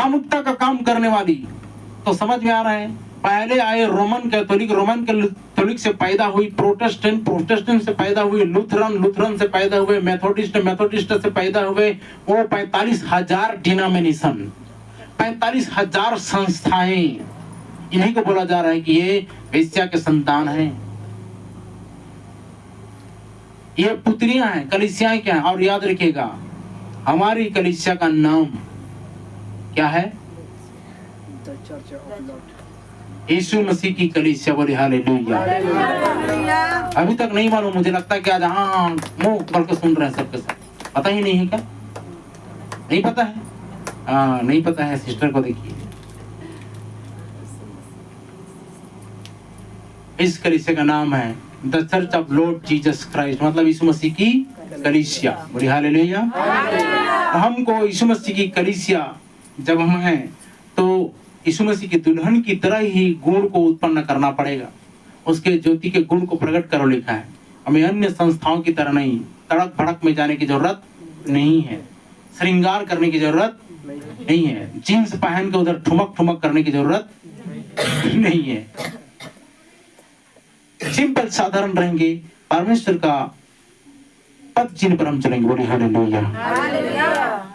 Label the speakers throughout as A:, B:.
A: कामुकता का काम करने वाली। तो समझ में आ रहा है, पहले आए रोमन कैथोलिक से पैदा हुई प्रोटेस्टेंट से पैदा हुई लूथरन से पैदा हुए मेथोडिस्ट से पैदा हुए। वो 45,000 डिनोमिनेशन, 45,000 संस्थाएं, इन्हीं को बोला जा रहा है कि ये वेश्या के संतान हैं, ये पुत्रियां हैं। कलीसियाएं क्या है? और याद रखिएगा, हमारी कलीसिया का नाम क्या है? यीशु मसीह की कलीसिया। बोले हालेलुया। अभी तक नहीं मालूम, मुझे लगता है कि आज हाँ मुंह खोल के सुन रहे हैं सबके सब। पता ही नहीं है क्या? नहीं पता है? नहीं पता है, सिस्टर को देखिए। इस कलीसिया का नाम है the church of Lord Jesus Christ, मतलब यीशु मसीह की कलीसिया। बोले हालेलुया। हमको यीशु मसीह की कलीसिया जब हम हैं तो यीशु मसीह की दुल्हन की तरह ही गुण को उत्पन्न करना पड़ेगा। उसके ज्योति के गुण को प्रकट करो लिखा है। हमें अन्य संस्थाओं की तरह नहीं तड़क भड़क में जाने की जरूरत नहीं है, श्रृंगार करने की जरूरत नहीं है, जीन्स पहन के उधर ठुमक करने की जरूरत नहीं है। सिंपल साधारण रहेंगे, परमेश्वर का पद जिन पर हम चलेंगे। बोले हालेलुया।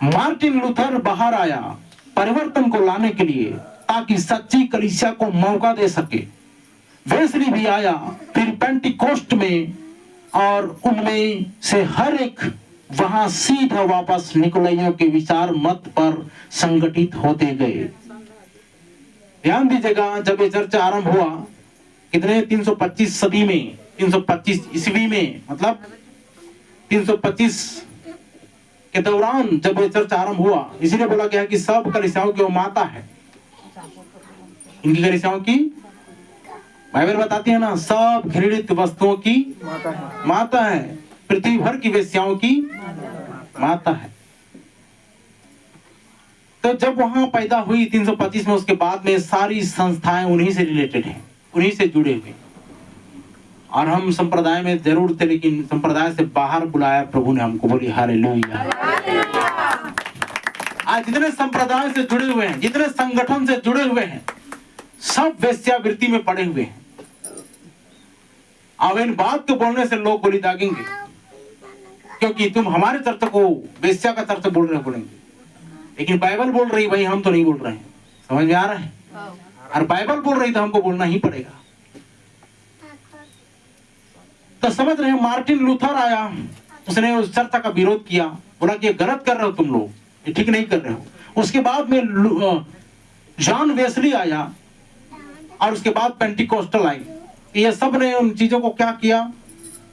A: मार्टिन लूथर बाहर आया परिवर्तन को लाने के लिए, ताकि सच्ची कलीसिया को मौका दे सके। वेस्ली भी आया फिर पेंटिकोस्ट में, और उनमें से हर एक वहां सीधा वापस निकोलाइयों के विचार मत पर संगठित होते गए। ध्यान दीजिएगा, जब ये चर्चा आरंभ हुआ कितने 325 सदी में, 325 ईस्वी में, मतलब 325 के दौरान जब ये चर्चा आरंभ हुआ, इसीलिए बोला गया कि सब कलीसियाओं की वो माता है। इनकी कलीसियाओं की बाइबल बताती है ना, सब घृणित वस्तुओं की माता है, पृथ्वी भर की वेश्याओं की माता है। तो जब वहां पैदा हुई 325 में, उसके बाद में सारी संस्थाएं उन्हीं से रिलेटेड हैं, उन्हीं से जुड़े हुए। और हम संप्रदाय में जरूर थे, लेकिन संप्रदाय से बाहर बुलाया प्रभु ने हमको। बोली हालेलुया। आज जितने संप्रदाय से जुड़े हुए हैं, जितने संगठन से जुड़े हुए हैं, सब वेश्यावृत्ति में पड़े हुए हैं। अब इन बात को बोलने से लोग गोली दागेंगे, क्योंकि तुम हमारे चर्च को वेश्या का चर्च बोल रहे हो बोलेंगे, लेकिन बाइबल बोल रही भाई, हम तो नहीं बोल रहे हैं। समझ में आ रहा है? और बाइबल बोल रही तो हमको बोलना ही पड़ेगा। तो समझ रहे हैं, मार्टिन लूथर आया, उसने उस चर्चा का विरोध किया, बोला कि ये गलत कर रहे हो तुम लोग, ये ठीक नहीं कर रहे हो। उसके बाद में जॉन वेस्ली आया, और उसके बाद पेंटिकोस्टल आई। ये सब ने उन चीजों को क्या किया?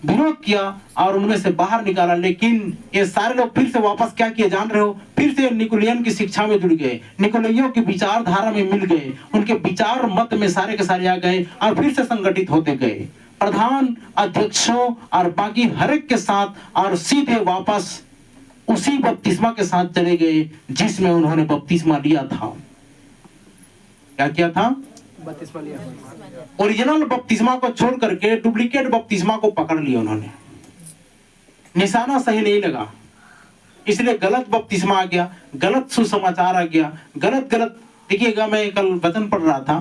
A: विरोध किया और उनमें से बाहर निकाला। लेकिन ये सारे लोग फिर से वापस क्या किए जान रहे हो? फिर से निकोलियन की शिक्षा में जुड़ गए, निकोलियों की विचारधारा में मिल गए, उनके विचार मत में सारे के सारे आ गए और फिर से संगठित होते गए, प्रधान अध्यक्षों और बाकी हर एक के साथ, और सीधे वापस उसी बपतिस्मा के साथ चले गए जिसमें उन्होंने बपतिस्मा लिया था। क्या किया था? बपतिस्मा लिया। ओरिजिनल बपतिस्मा को छोड़ करके डुप्लीकेट बपतिस्मा को पकड़ लिया उन्होंने। निशाना सही नहीं लगा, इसलिए गलत बपतिस्मा आ गया, गलत सुसमाचार आ गया, गलत। देखिएगा, मैं कल वचन पढ़ रहा था,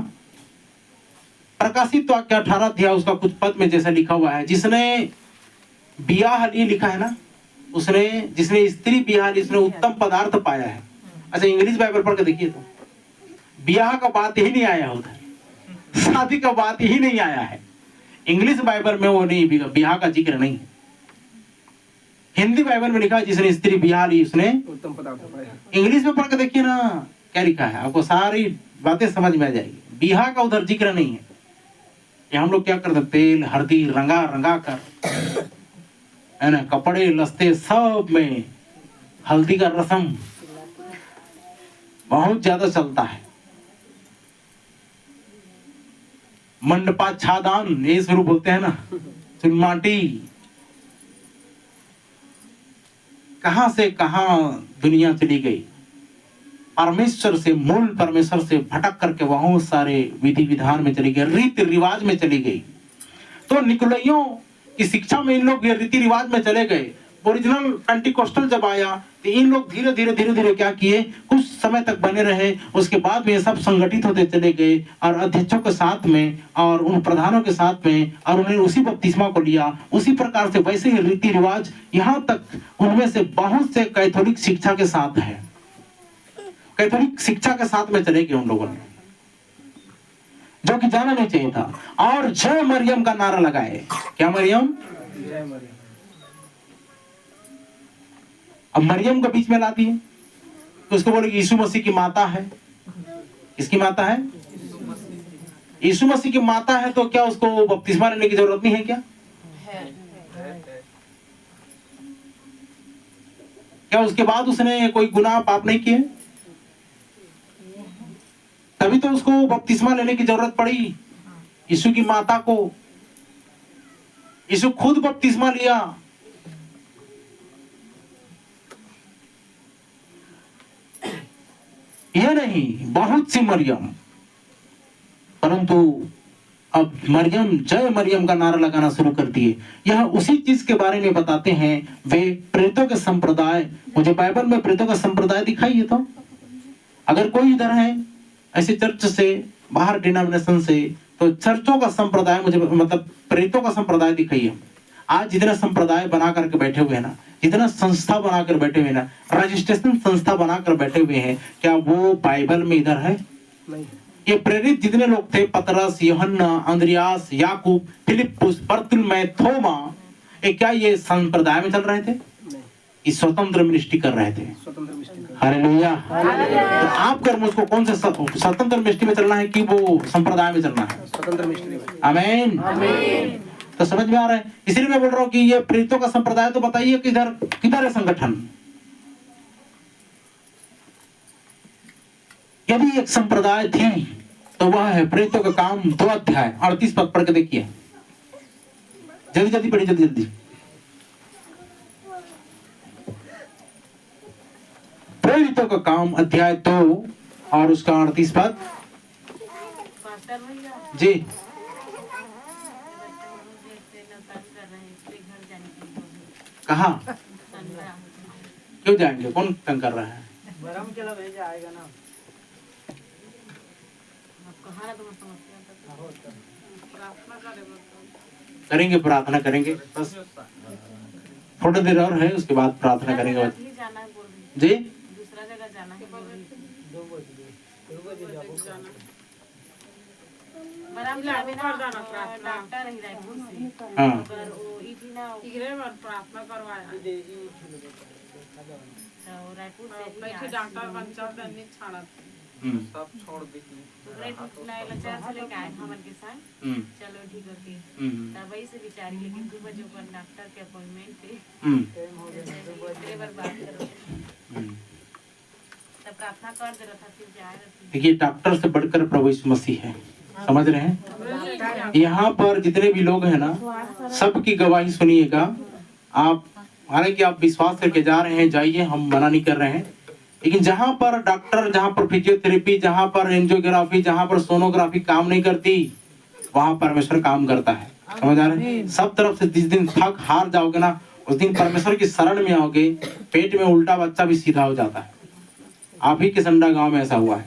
A: प्रकाशित वाक्य 18 अध्याय उसका कुछ पद में जैसा लिखा हुआ है, जिसने बियाह ली लिखा है ना, उसने जिसने स्त्री बियाह ली, उसने उत्तम पदार्थ पाया है। अच्छा, इंग्लिश बाइबल पढ़ के देखिए तो बियाह का बात ही नहीं आया उधर, शादी का बात ही नहीं आया है। इंग्लिश बाइबल में वो नहीं, बियाह का जिक्र नहीं है। हिंदी बाइबल में लिखा है जिसने स्त्री बियाह ली उसने उत्तम पदार्थ पाया। इंग्लिश में पढ़ के देखिए ना क्या लिखा है, आपको सारी बातें समझ में आ जाएगी। बियाह का उधर जिक्र नहीं है। ये हम लोग क्या करते, तेल हल्दी रंगा कर, है ना, कपड़े लस्ते सब में हल्दी का रस्म बहुत ज्यादा चलता है। मंडपा छादान ये शुरू बोलते हैं ना, माटी कहां से कहां दुनिया चली गई। परमेश्वर से, मूल परमेश्वर से भटक करके वहां सारे विधि विधान में चली गई, रीति रिवाज में चली गई। तो निकोलाइयों की शिक्षा में इन लोग रीति रिवाज में चले गए। ओरिजिनल पेंटिकोस्टल जब आया तो इन लोग धीरे धीरे क्या किए, कुछ समय तक बने रहे। उसके बाद में सब संगठित होते चले गए और अध्यक्षों के साथ में और उन प्रधानों के साथ में, और उन्होंने उसी बपतिस्मा को लिया। उसी प्रकार से वैसे ही रीति रिवाज यहाँ तक उनमें से बहुत से कैथोलिक शिक्षा के साथ है, कैथोलिक शिक्षा के साथ में चले गए उन लोगों ने, जो कि जाना नहीं चाहिए था। और जय मरियम का नारा लगाए। क्या मरियम? जय मरियम। अब मरियम को बीच में ला दिए तो उसको बोले यीशु मसीह की माता है। किसकी माता है? यीशु मसीह की माता है, तो क्या उसको बपतिस्मा लेने की जरूरत नहीं है क्या? क्या उसके बाद उसने कोई गुनाह पाप नहीं किए? तभी तो उसको बपतिस्मा लेने की जरूरत पड़ी यीशु की माता को। यीशु खुद बपतिस्मा लिया। यह नहीं, बहुत सी मरियम, परंतु अब मरियम, जय मरियम का नारा लगाना शुरू कर दिए। यह उसी चीज के बारे में बताते हैं वे प्रेरितों के संप्रदाय। मुझे बाइबल में प्रेरितों का संप्रदाय दिखाई है, तो अगर कोई इधर है ऐसे चर्च से बाहर, डिनोमिनेशन से, तो चर्चों का संप्रदाय मुझे, मतलब प्रेरितों का संप्रदाय दिखाइए। आज जितना संप्रदाय बना करके बैठे हुए हैं ना, जितना संस्था बनाकर बैठे हुए हैं ना, रजिस्ट्रेशन संस्था बनाकर बैठे हुए हैं, क्या वो बाइबल में इधर है? नहीं। ये प्रेरित जितने लोग थे, पतरस, यूहन्ना, अंद्रियास, याकूब, फिलिप्पुस, बरतुल्मै, थोमा, ये क्या ये संप्रदाय में चल रहे थे? नहीं। स्वतंत्र मिनिस्ट्री कर रहे थे। हालेलुया। तो आप कर्म उसको कौन से स्वतंत्र मिनिस्ट्री में चलना है कि वो संप्रदाय में चलना है? स्वतंत्र मिनिस्ट्री में। आमीन। तो समझ में आ रहा है? इसलिए मैं बोल रहा हूँ कि ये प्रेरितों का संप्रदाय, तो बताइए किधर किधर है संगठन? यदि एक संप्रदाय थी तो वह है प्रेरितों का काम 2 अध्याय 38 पद पढ़ के देखिए। जल्दी जल्दी पढ़िए, जल्दी जल्दी। प्रेरितों का काम अध्याय 2 और उसका 38 पद। जी। कहा? क्यों जाएंगे? कौन तंग कर रहा है? आएगा ना। करेंगे, प्रार्थना करेंगे, बस थोड़ी देर और है, उसके बाद प्रार्थना करेंगे। जी, दूसरा जगह जाना है।
B: प्रार्थना करवाया सब छोड़ दी। चलो ठीक है, तब से बिचारी, लेकिन 2 बजे पर डॉक्टर के अपॉइंटमेंट पे बात करो, तब प्रार्थना कर दे रहा था, फिर जा रहा था।
A: देखिए, डॉक्टर से बढ़कर प्रभु यीशु मसीह है। समझ रहे हैं? यहाँ पर जितने भी लोग हैं ना, सबकी गवाही सुनिएगा आप। हालांकि आप विश्वास करके जा रहे हैं, जाइए, हम मना नहीं कर रहे हैं, लेकिन जहां पर डॉक्टर, जहां पर फिजियोथेरेपी, जहां पर एंजियोग्राफी, जहां पर सोनोग्राफी काम नहीं करती, वहां परमेश्वर काम करता है। समझ आ रहे हैं? सब तरफ से जिस दिन थक हार जाओगे ना, उस दिन परमेश्वर की शरण में आओगे, पेट में उल्टा बच्चा भी सीधा हो जाता है। आप ही के संडा गांव में ऐसा हुआ है,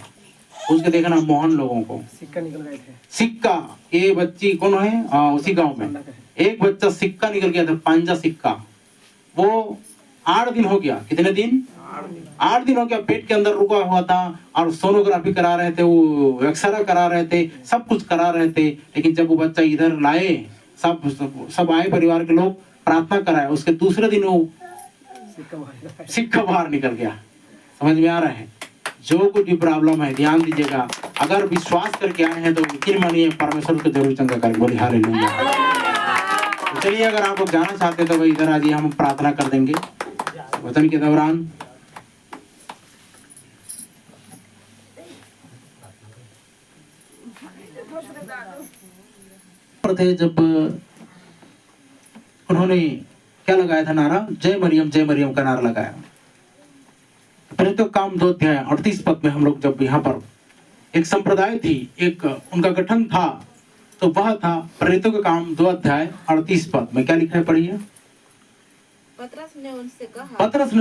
A: उसके देखना मोहन लोगों को सिक्का निकल गए थे। सिक्का, ये बच्ची कौन है? उसी गांव में एक बच्चा सिक्का निकल गया था, पांजा सिक्का। वो 8 दिन हो गया। कितने दिन? 8 दिन हो गया, पेट के अंदर रुका हुआ था, और सोनोग्राफी करा रहे थे, वो एक्सरे करा रहे थे, सब कुछ करा रहे थे। लेकिन जब वो बच्चा इधर लाए, सब आए परिवार के लोग, प्रार्थना कराए, उसके दूसरे दिन वो सिक्का बाहर निकल गया। समझ में आ रहा है? जो कुछ भी प्रॉब्लम है, ध्यान दीजिएगा, अगर विश्वास करके आए हैं तो यकीन मानिए परमेश्वर को जरूर चंगा करेंगे। बोलिए हालेलुया। तो चलिए, अगर आप लोग जाना चाहते हैं तो भाई इधर आ जाइए, हम प्रार्थना कर देंगे वचन के दौरान। थे जब उन्होंने क्या लगाया था नारा? जय मरियम का नारा लगाया। प्रेरितों का काम 2 अध्याय 38 पद में हम लोग जब यहाँ पर एक संप्रदाय थी, एक उनका गठन था, तो वह था प्रेरितों का काम 2 अध्याय 38 पद में। क्या लिखा है? पढ़िए। पतरस ने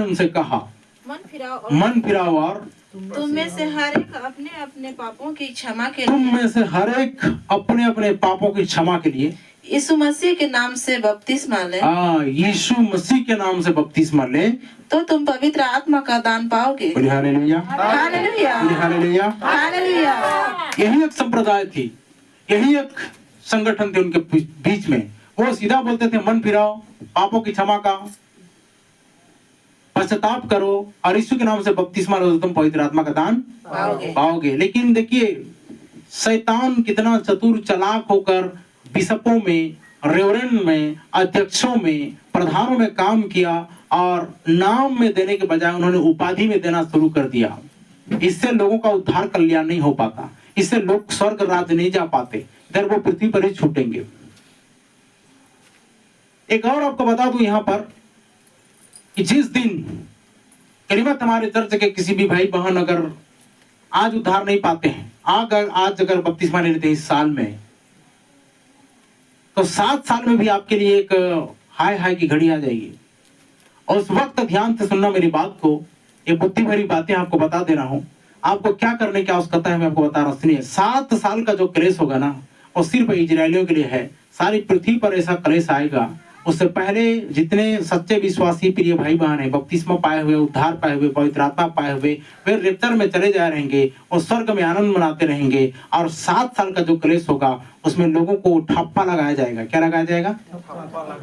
A: उनसे कहा, मन फिराओ और
C: तुम में से हर एक अपने अपने पापों की क्षमा के
A: तुम
C: लिए
A: में से हर एक अपने अपने पापों की क्षमा के लिए
C: यीशु मसीह के नाम से बपतिस्मा ले,
A: यीशु मसीह के नाम से बपतिस्मा ले,
C: तो तुम पवित्र आत्मा का दान पाओगे।
A: बोलिए हालेलुया,
C: हालेलुया,
A: बोलिए हालेलुया।
C: हालेलुया।
A: यही एक संप्रदाय थी, यही एक संगठन थे उनके बीच में। वो सीधा बोलते थे मन फिराओ, पापों की क्षमा का पश्चाताप करो और यीशु के नाम से बपतिस्मा लो, तुम पवित्र आत्मा का दान पाओगे। लेकिन देखिए शैतान कितना चतुर चालाक होकर बिशपों में, रेवरेंड में, अध्यक्षों में, प्रधानों में काम किया और नाम में देने के बजाय उन्होंने उपाधि में देना शुरू कर दिया। इससे लोगों का उद्धार कल्याण नहीं हो पाता, इससे लोग स्वर्ग राज्य नहीं जा पाते, इधर वो पृथ्वी पर ही छूटेंगे। एक और आपको बता दूं यहाँ पर कि जिस दिन करीबन हमारे चर्च के किसी भी भाई बहन अगर आज उद्धार नहीं पाते हैं, आज अगर बपतिस्मा नहीं लेते इस साल में, तो 7 साल में भी आपके लिए एक हाय हाय की घड़ी आ जाएगी। और उस वक्त ध्यान से सुनना मेरी बात को, ये बुद्धि भरी बातें आपको बता दे रहा हूं। आपको क्या करने की आवश्यकता है मैं आपको बता रहा हूं, सुनिए। 7 साल का जो क्लेश होगा ना, वो सिर्फ इजरायलियों के लिए है। सारी पृथ्वी पर ऐसा क्लेश आएगा। उससे पहले जितने सच्चे विश्वासी प्रिय भाई बहन है, बपतिस्मा पाए हुए, उद्धार पाए हुए, पवित्र आत्मा पाए हुए, वे रेप्चर में चले जा रहेंगे और स्वर्ग में आनंद मनाते रहेंगे। और 7 साल का जो क्लेश होगा उसमें लोगों को ठप्पा लगाया जाएगा। क्या लगाया जाएगा?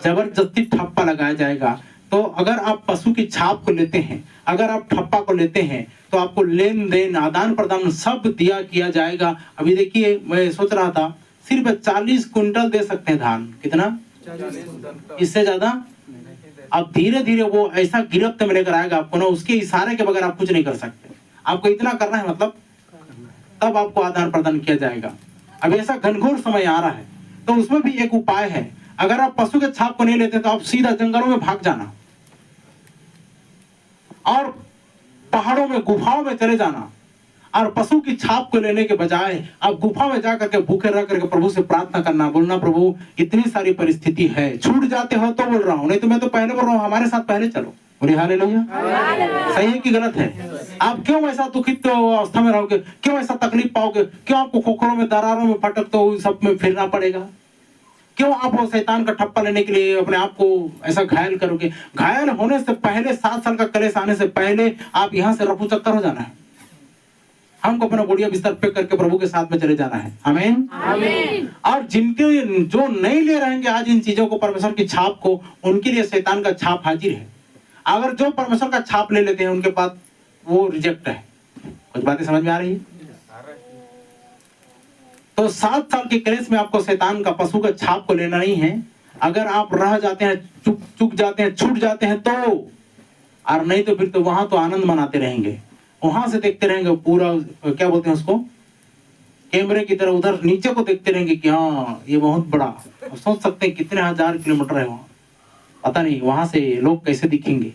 A: जबरदस्ती ठप्पा लगाया जाएगा। तो अगर आप पशु की छाप को लेते हैं, अगर आप ठप्पा को लेते हैं, तो आपको लेन देन, आदान प्रदान सब दिया किया जाएगा। अभी देखिए मैं सोच रहा था सिर्फ 40 क्विंटल दे सकते हैं धान। कितना? इससे ज्यादा? अब धीरे धीरे वो ऐसा गिरफ्त में लेकर आएगा आपको ना, उसके इशारे के बगैर आप कुछ नहीं कर सकते। आपको इतना करना है, मतलब तब आपको आदान प्रदान किया जाएगा। अब ऐसा घनघोर समय आ रहा है, तो उसमें भी एक उपाय है। अगर आप पशु के छाप को नहीं लेते तो आप सीधा जंगलों में भाग जाना और पहाड़ों में, गुफाओं में चले जाना, और पशु की छाप को लेने के बजाय आप गुफा में जाकर के भूखे रह करके प्रभु से प्रार्थना करना, बोलना प्रभु इतनी सारी परिस्थिति है, छूट जाते हो तो बोल रहा हूं, नहीं तो मैं तो पहले बोल रहा हूं हमारे साथ पहले चलो। बोलिए हालेलुया। सही है कि गलत है? आप क्यों ऐसा दुखित अवस्था में रहोगे? क्यों ऐसा तकलीफ पाओगे? क्यों आपको खोखरों में, दरारों में, फटकते हो सब में फिरना पड़ेगा? क्यों आप वो शैतान का ठप्पा लेने के लिए अपने आप को ऐसा घायल करोगे? घायल होने से पहले, 7 साल का क्लेश आने से पहले आप यहाँ से रफू चक्कर हो जाना है। हमको अपना गुड़िया बिस्तर पे करके प्रभु के साथ में चले जाना है। आमीन, आमीन। और जिनके जो नहीं ले रहेंगे आज इन चीजों को, परमेश्वर की छाप को, उनके लिए शैतान का छाप हाजिर है। अगर जो परमेश्वर का छाप ले लेते हैं उनके पास वो रिजेक्ट है। कुछ बातें समझ में आ रही है? तो 7 साल के क्लेश में आपको शैतान का, पशु का छाप को लेना नहीं है। अगर आप रह जाते हैं, चुक जाते हैं, छूट जाते हैं तो, और नहीं तो फिर तो वहां तो आनंद मनाते रहेंगे, वहां से देखते रहेंगे पूरा, क्या बोलते हैं उसको, कैमरे की तरह उधर नीचे को देखते रहेंगे कि हाँ ये बहुत बड़ा। सोच सकते हैं कितने 1000 किलोमीटर है वहां, पता नहीं वहां से लोग कैसे दिखेंगे।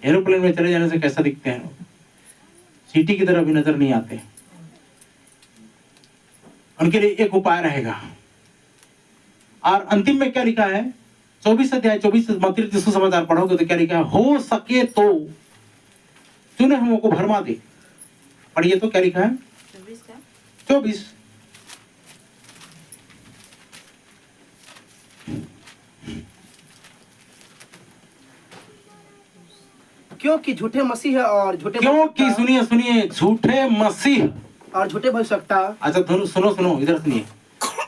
A: एरोप्लेन में चले जाने से कैसा दिखते हैं लोग, सिटी की तरह भी नजर नहीं आते। उनके लिए एक उपाय रहेगा। और अंतिम में क्या लिखा है? 24 अध्याय 24 मत्ती सुसमाचार पढ़ोगे तो क्या लिखा है? हो सके तो चुने हुओं को भरमा दे। पढ़िए तो क्या लिखा है? 24।
D: क्योंकि झूठे मसीह और झूठे,
A: क्योंकि सुनिए सुनिए, झूठे मसीह
D: और झूठे भविष्यवक्ता।
A: अच्छा सुनो सुनो, इधर सुनिए।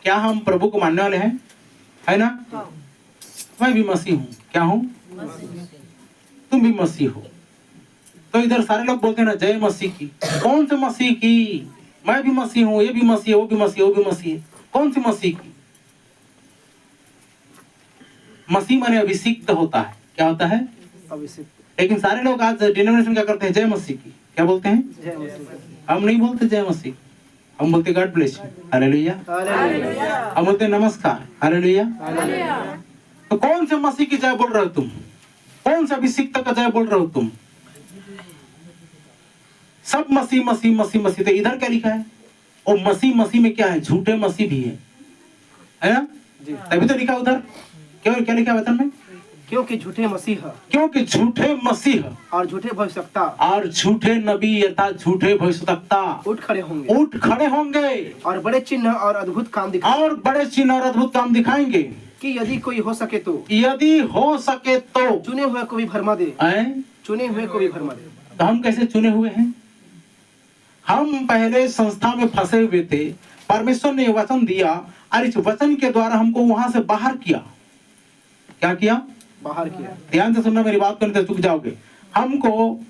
A: क्या हम प्रभु को मानने वाले हैं? है ना? मैं भी मसीह हूँ। क्या हूँ? तुम भी मसीह हो। तो इधर सारे लोग बोलते हैं ना जय मसीह की। कौन से मसीह की? मैं भी मसीह हूँ, ये भी मसीह, वो भी मसीह, वो भी मसीह। कौन सी मसीह की? मसीह माने अभिषिक्त होता है। क्या होता है?
D: अभिषेक।
A: लेकिन सारे लोग आज डिनोमिनेशन क्या करते हैं? जय मसीह की। क्या बोलते हैं?
D: जय मसीह।
A: हम नहीं बोलते जय मसीह, हम बोलते गॉड ब्लेस यू, हालेलुया। हम बोलते नमस्कार, हालेलुया। तो कौन से मसीह की जय बोल रहे हो तुम? कौन से अभिषिक्त का जय बोल रहे हो तुम? सब मसीह मसीह मसीह मसीह। तो इधर क्या लिखा है? और मसीह मसीह में क्या है? झूठे मसीह भी है ना? तभी तो लिखा उधर। क्या लिखा है वचन में?
D: क्योंकि झूठे मसीह
A: क्योंकि झूठे मसीह
D: और झूठे भविष्यवक्ता
A: और झूठे नबी अर्थात झूठे भविष्यवक्ता
D: उठ खड़े होंगे
A: उठ खड़े होंगे
D: और बड़े चिन्ह और अद्भुत काम दिखाएंगे
A: और बड़े चिन्ह और अद्भुत काम दिखाएंगे
D: कि यदि कोई हो सके तो
A: यदि हो सके तो।
D: चुने हुए को भी भरमा दे,
A: हैं?
D: चुने हुए को भी भरमा दे।
A: तो हम कैसे चुने हुए हैं? हम पहले संस्था में फंसे हुए थे, परमेश्वर ने वचन दिया और इस वचन के द्वारा हमको वहां से बाहर किया। क्या किया?
D: बाहर किया।
A: ध्यान से सुनना, मेरी बात करने से चूक जाओगे। हमको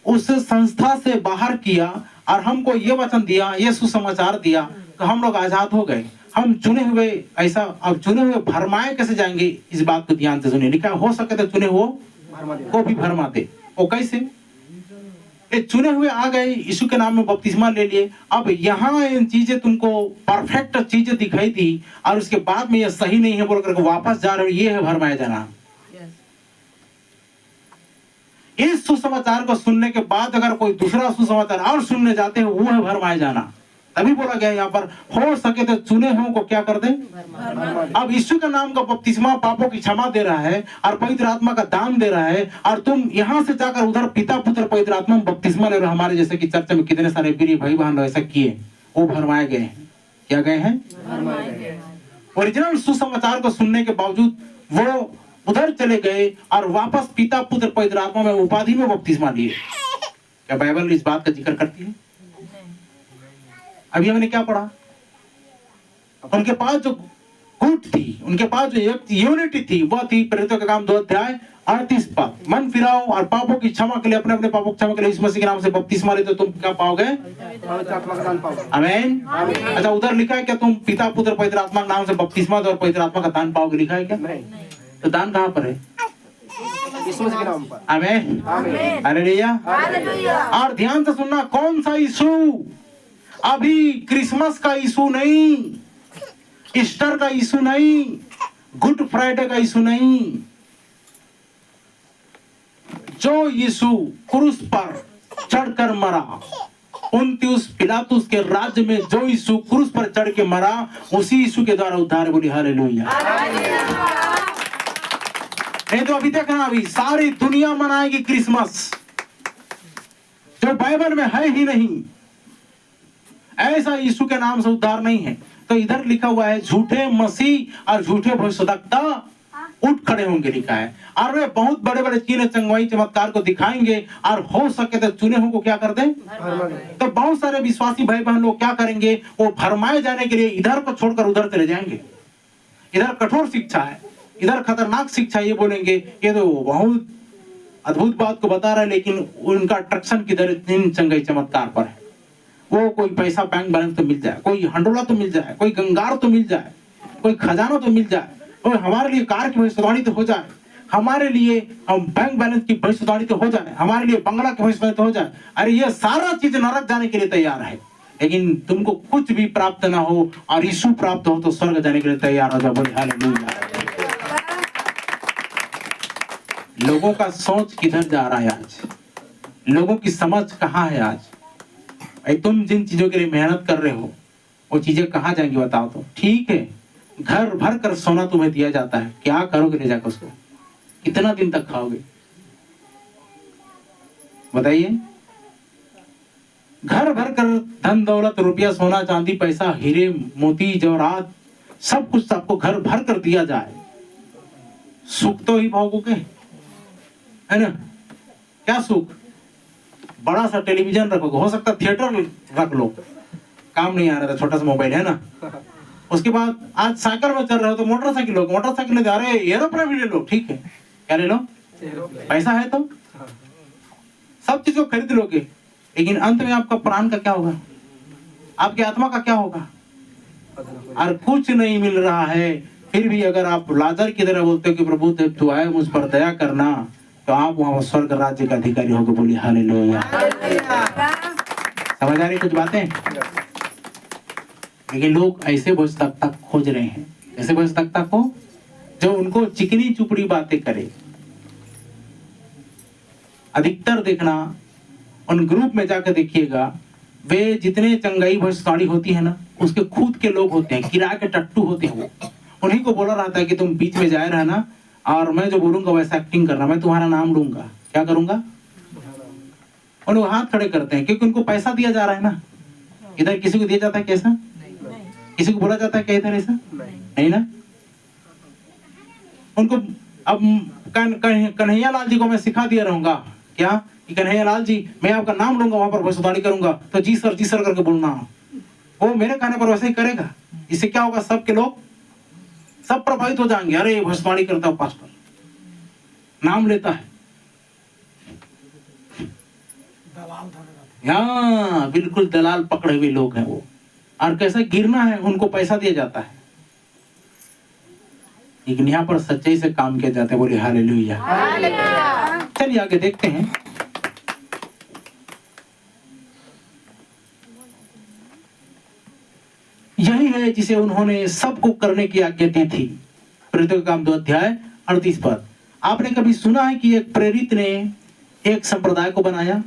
A: उस संस्था से बाहर किया और हमको ये वचन दिया, ये सुसमाचार दिया तो हम लोग आजाद हो गए। हम चुने हुए, ऐसा अब चुने हुए भरमाए कैसे जाएंगे, इस बात को ध्यान से सुनिए। लिखा हो सके तो चुने हुए
D: भरमा दे।
A: को भी भरमा दे। वो कैसे? ये चुने हुए आ गए, यीशु के नाम में बपतिस्मा ले लिए। अब यहाँ इन चीजें तुमको परफेक्ट चीजें दिखाई दी और उसके बाद में ये सही नहीं है बोल करके वापस जा रहे हो, ये है भरमाया जाना। इस सुसमाचार को सुनने के बाद अगर कोई दूसरा सुसमाचार और सुनने जाते हैं, वो है भरमाया जाना। तभी बोला गया यहाँ पर हो सके तो चुने हुओं को क्या कर दे, अब यीशु का नाम का बपतिस्मा पापों की क्षमा दे रहा है और पवित्र आत्मा का दान दे रहा है और तुम यहाँ से जाकर उधर पिता पुत्र पवित्र आत्मा में बपतिस्मा ले रहे हो। हमारे जैसे कि चर्च में कितने सारे प्रिय भाई बहन ऐसा किए, वो भरमाए गए हैं। क्या गए हैं? ओरिजिनल सुसमाचार को सुनने के बावजूद वो उधर चले गए और वापस पिता पुत्र पवित्र आत्मा में उपाधि में बपतिस्मा लिए। क्या बाइबल इस बात का जिक्र करती है? अभी हमने क्या पढ़ा? उनके पास जो गुट थी, उनके पास जो एक यूनिटी थी, वह थी प्रेरितों का काम 2 अध्याय 38 पद, मन फिराओ और पापों की क्षमा के लिए, अपने अपने पापों की क्षमा के लिए यीशु मसीह के नाम से बपतिस्मा लेते तो तुम क्या पाओगे?
D: पवित्र आत्मा का दान पाओगे।
A: आमीन। अच्छा, उधर लिखा है क्या तुम पिता पुत्र पवित्र आत्मा के नाम से बपतिस्मा दो और पवित्र आत्मा का दान पाओगे? लिखा है क्या?
D: नहीं,
A: तो दान कहाँ पर है?
D: यीशु मसीह के नाम पर।
A: आमीन, हालेलुया। और ध्यान से सुनना, कौन सा यीशु? अभी क्रिसमस का यीशु नहीं, ईस्टर का यीशु नहीं, गुड फ्राइडे का यीशु नहीं। जो यीशु क्रूस पर चढ़कर मरा, पुन्तियुस पिलातुस के राज्य में जो यीशु क्रूस पर चढ़ के मरा, उसी यीशु के द्वारा उद्धार। बोली हालेलुया। नहीं तो अभी देखना, अभी सारी दुनिया मनाएगी क्रिसमस, जो बाइबल में है ही नहीं। ऐसा यीशु के नाम से उद्धार नहीं है। तो इधर लिखा हुआ है झूठे मसीह और झूठे भविष्यवक्ता उठ खड़े होंगे, लिखा है। और वे बहुत बड़े बड़े चिन्ह चंगवाई चमत्कार को दिखाएंगे और हो सके तो चुने हुओं को क्या कर दें? तो बहुत सारे विश्वासी भाई बहन लोग क्या करेंगे? वो भरमाए जाने के लिए इधर को छोड़कर उधर चले जाएंगे। इधर कठोर शिक्षा है, इधर खतरनाक शिक्षा, ये बोलेंगे ये तो बहुत अद्भुत बात को बता रहा है, लेकिन उनका अट्रैक्शन किधर? इन चंगाई चमत्कार पर है। वो कोई पैसा बैंक बैलेंस तो मिल जाए, कोई हंडोला तो मिल जाए, कोई गंगार तो मिल जाए, कोई खजाना तो मिल जाए, और हमारे लिए कार की भविष्यवाणी तो हो जाए, हमारे लिए हम बैंक बैलेंस की भविष्यवाणी तो हो जाए, हमारे लिए बंगला की भविष्यवाणी तो हो जाए। अरे ये सारा चीज नरक जाने के लिए तैयार है, लेकिन तुमको कुछ भी प्राप्त ना हो और यीशु प्राप्त हो तो स्वर्ग जाने के लिए तैयार हो जाओ। बोले हालेलुया। लोगों का सोच किधर जा रहा है आज? लोगों की समझ कहाँ है आज? तुम जिन चीजों के लिए मेहनत कर रहे हो वो चीजें कहाँ जाएंगी बताओ तो? ठीक है, घर भर कर सोना तुम्हें दिया जाता है, क्या करोगे ले जाकर उसको? कितना दिन तक खाओगे बताइए? घर भर कर धन दौलत रुपया सोना चांदी पैसा हीरे मोती जवाहरात सब कुछ आपको घर भर कर दिया जाए, सुख तो ही भोगोगे, है ना? क्या सुख? बड़ा सा टेलीविजन रखोगे, हो सकता थिएटर रख लो, काम नहीं आ रहा था, छोटा सा मोबाइल है ना। उसके बाद आज साइकिल में चल रहे हो तो मोटरसाइकिल लो, मोटरसाइकिल ले जा रहे, एरोप्लेन भी ले लो, ठीक है, क्या ले लो? पैसा है तो सब चीज को खरीद लोगे, लेकिन अंत में आपका प्राण का क्या होगा? आपकी आत्मा का क्या होगा? और कुछ नहीं मिल रहा है, फिर भी अगर आप लाजर की तरह बोलते हो कि प्रभु तू आए मुझ पर दया करना, तो आप वहां स्वर्ग राज्य का अधिकारी होगे। बोलिए हालेलुया। समझ आ रही कुछ बातें? लेकिन लोग ऐसे भविष्यवक्ता खोज रहे हैं, ऐसे भविष्यवक्ता को जो उनको चिकनी चुपड़ी बातें करे। अधिकतर देखना उन ग्रुप में जाकर देखिएगा, वे जितने चंगाई भविष्यवाणी होती है ना, उसके खुद के लोग होते हैं, किराए के टट्टू होते हैं। वो उन्हीं को बोला रहता है कि तुम बीच में जाए रहना और मैं जो बोलूंगा वैसा एक्टिंग करना, मैं तुम्हारा नाम लूंगा, क्या करूंगा? और वो हाथ खड़े करते हैं क्योंकि उनको पैसा दिया जा रहा है ना। इधर किसी को दिया जाता है कैसा? किसी को बोला जाता है क्या इधर ऐसा? नहीं ना। उनको अब कन्हैया लाल जी को मैं सिखा दिया रहूंगा क्या कि कन्हैया लाल जी मैं आपका नाम लूंगा, वहां पर भविष्यवाणी करूंगा तो जी सर करके बोलना। वो मेरे कहने पर वैसे ही करेगा। इससे क्या होगा? सबके लोग सब प्रभावित हो जाएंगे, अरे भविष्यवाणी करता है पास्टर, नाम लेता है। हाँ बिल्कुल, दलाल पकड़े हुए लोग हैं वो। और कैसे गिरना है, उनको पैसा दिया जाता है। लेकिन यहाँ पर सच्चाई से काम किया जाता है। बोले हालेलुया। चलिए आगे देखते हैं। यही है जिसे उन्होंने सबको करने की आज्ञा दी थी। प्रेरितों का काम 2 अध्याय 38 पद। आपने कभी सुना है कि एक प्रेरित ने एक संप्रदाय को बनाया,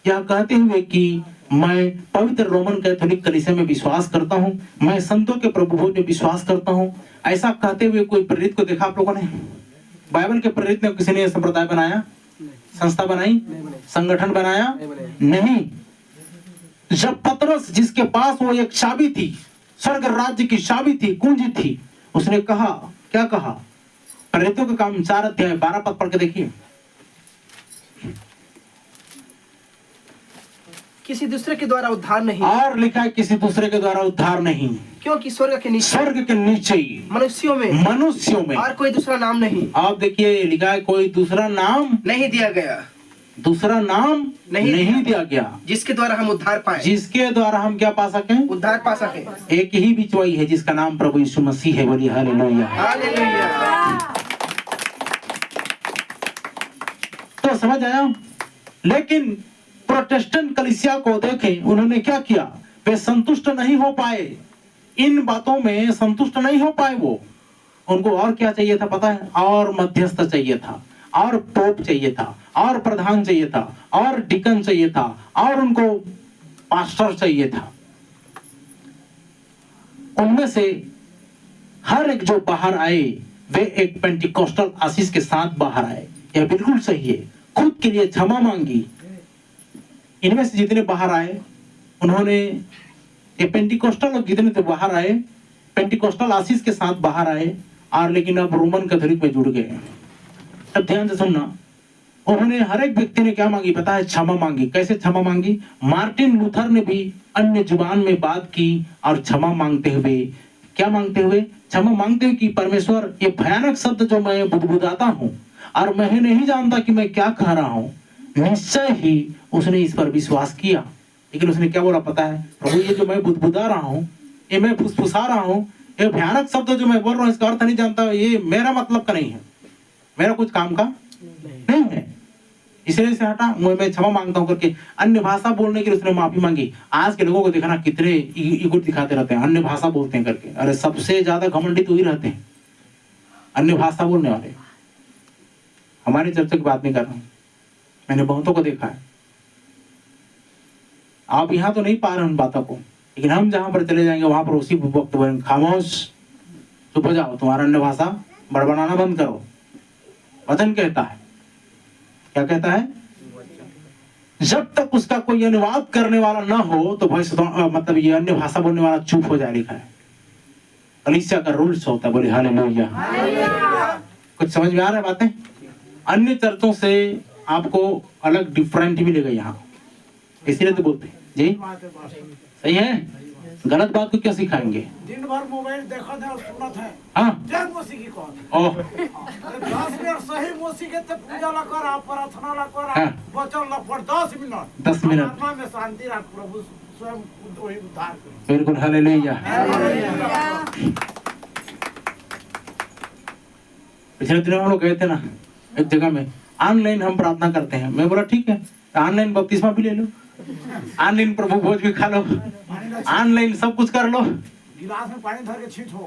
A: यह कहते हुए कि मैं पवित्र रोमन कैथोलिक कलीसिया में विश्वास करता हूं, मैं संतों के प्रभुभोज में विश्वास करता हूं। ऐसा कहते हुए कोई प्रेरित को देखा आप लोगों ने? बाइबल के प्रेरित ने किसी ने संप्रदाय बनाया, संस्था बनाई, संगठन बनाया? नहीं। जब पतरस, जिसके पास वो एक चाबी थी, स्वर्ग राज्य की चाबी थी, कुंजी थी, उसने कहा, क्या कहा? प्रेरितों का काम 4 अध्याय 12 पद पढ़ के देखिए।
D: किसी दूसरे के द्वारा उद्धार नहीं,
A: और लिखा है किसी दूसरे के द्वारा उद्धार नहीं,
D: क्योंकि स्वर्ग के नीचे ही मनुष्यों में और कोई दूसरा नाम नहीं। आप
A: देखिए लिखा है कोई दूसरा नाम
D: नहीं दिया गया,
A: दूसरा नाम नहीं दिया गया,
D: जिसके द्वारा हम उद्धार पाए,
A: जिसके द्वारा हम क्या पा सके? उद्धार
D: पा सके।
A: एक ही बिचवाई है जिसका नाम प्रभु यीशु मसीह है। बोलिए हालेलुया।
D: हालेलुया।
A: तो समझ आया? लेकिन प्रोटेस्टेंट कलीसिया को देखें, उन्होंने क्या किया? वे संतुष्ट नहीं हो पाए, इन बातों में संतुष्ट नहीं हो पाए। वो उनको और क्या चाहिए था पता है? और मध्यस्थ चाहिए था, और पोप चाहिए था, और प्रधान चाहिए था, और डिकन चाहिए था, और उनको पास्टर चाहिए था। उनमें से हर एक जो बाहर आए वे एक पेंटिकोस्टल आशीष के साथ बाहर आए। यह बिल्कुल सही है। खुद के लिए क्षमा मांगी। इनमें से जितने बाहर आए उन्होंने ये पेंटिकोस्टल लोग जितने थे बाहर आए, पेंटिकोस्टल आशीष के साथ बाहर आए, और लेकिन अब रोमन कैथोलिक में जुड़ गए। अब ध्यान से सुनना, उन्होंने हर एक व्यक्ति ने क्या मांगी पता है? क्षमा मांगी। कैसे क्षमा मांगी? मार्टिन लूथर ने भी अन्य जुबान में बात की और क्षमा मांगते हुए, क्या मांगते हुए? क्षमा मांगते हुए कि परमेश्वर, ये भयानक शब्द जो मैं बुदबुदाता हूँ और मैं नहीं जानता कि मैं क्या कह रहा हूँ। निश्चय ही उसने इस पर विश्वास किया, लेकिन उसने क्या बोला पता है? प्रभु ये जो मैं बुदबुदा रहा हूँ, ये मैं फुसफुसा रहा हूँ, ये भयानक शब्द जो मैं बोल रहा हूँ इसका अर्थ नहीं जानता, ये मेरा मतलब का नहीं है, मेरा कुछ काम का नहीं है, इसलिए से हटा, मैं क्षमा मांगता हूँ करके अन्य भाषा बोलने के लिए उसने माफी मांगी। आज के लोगों को देखना कितने ईगो दिखाते रहते हैं, अन्य भाषा बोलते हैं करके। अरे सबसे ज्यादा घमंडी तो ही रहते हैं अन्य भाषा बोलने वाले। हमारे चर्चा की बात नहीं कर रहा हूँ, मैंने बहुतों को देखा है। आप यहाँ तो नहीं पा रहे उन बातों को, लेकिन हम जहां पर चले जाएंगे वहां पर उसी वक्त खामोश, चुप हो जाओ, तुम्हारा अन्य भाषा बड़बड़ाना बंद करो। वचन कहता है, क्या कहता है? जब तक उसका कोई अनुवाद करने वाला ना हो तो भाई मतलब ये अन्य भाषा बोलने वाला चुप हो जाए, लिखा है। कलीसिया का रूल्स होता है। बोले हालेलुया। कुछ समझ में आ रहा है बातें? अन्य चर्चों से आपको अलग डिफरेंट मिलेगा यहाँ, इसीलिए तो बोलते हैं जी। सही है? गलत बात को क्या सिखाएंगे?
E: दिन भर मोबाइल देखा था और सुना था।
A: हाँ
E: जय मसीह की कौन?
A: ओह
E: 10 मिनट सही मसीह के ते पूजा ला कर, आप प्रार्थना ला कर,
A: हाँ।
E: वचन ला पढ़ 10 मिनट।
A: 10 मिनट।
E: आत्मा में शांति रख, प्रभु स्वयं वही उद्धार करे।
A: बिल्कुल हालेलुया। पिछले दिनों हम लोग गए थे ना एक जगह में, ऑनलाइन हम प्रार्थना करते हैं। मैं बोला ठीक है, ऑनलाइन बपतिस्मा भी ले लो, ऑनलाइन प्रभु भोज भी खा लो, ऑनलाइन सब कुछ कर लो,
E: गिलास में पानी भर के छींट हो।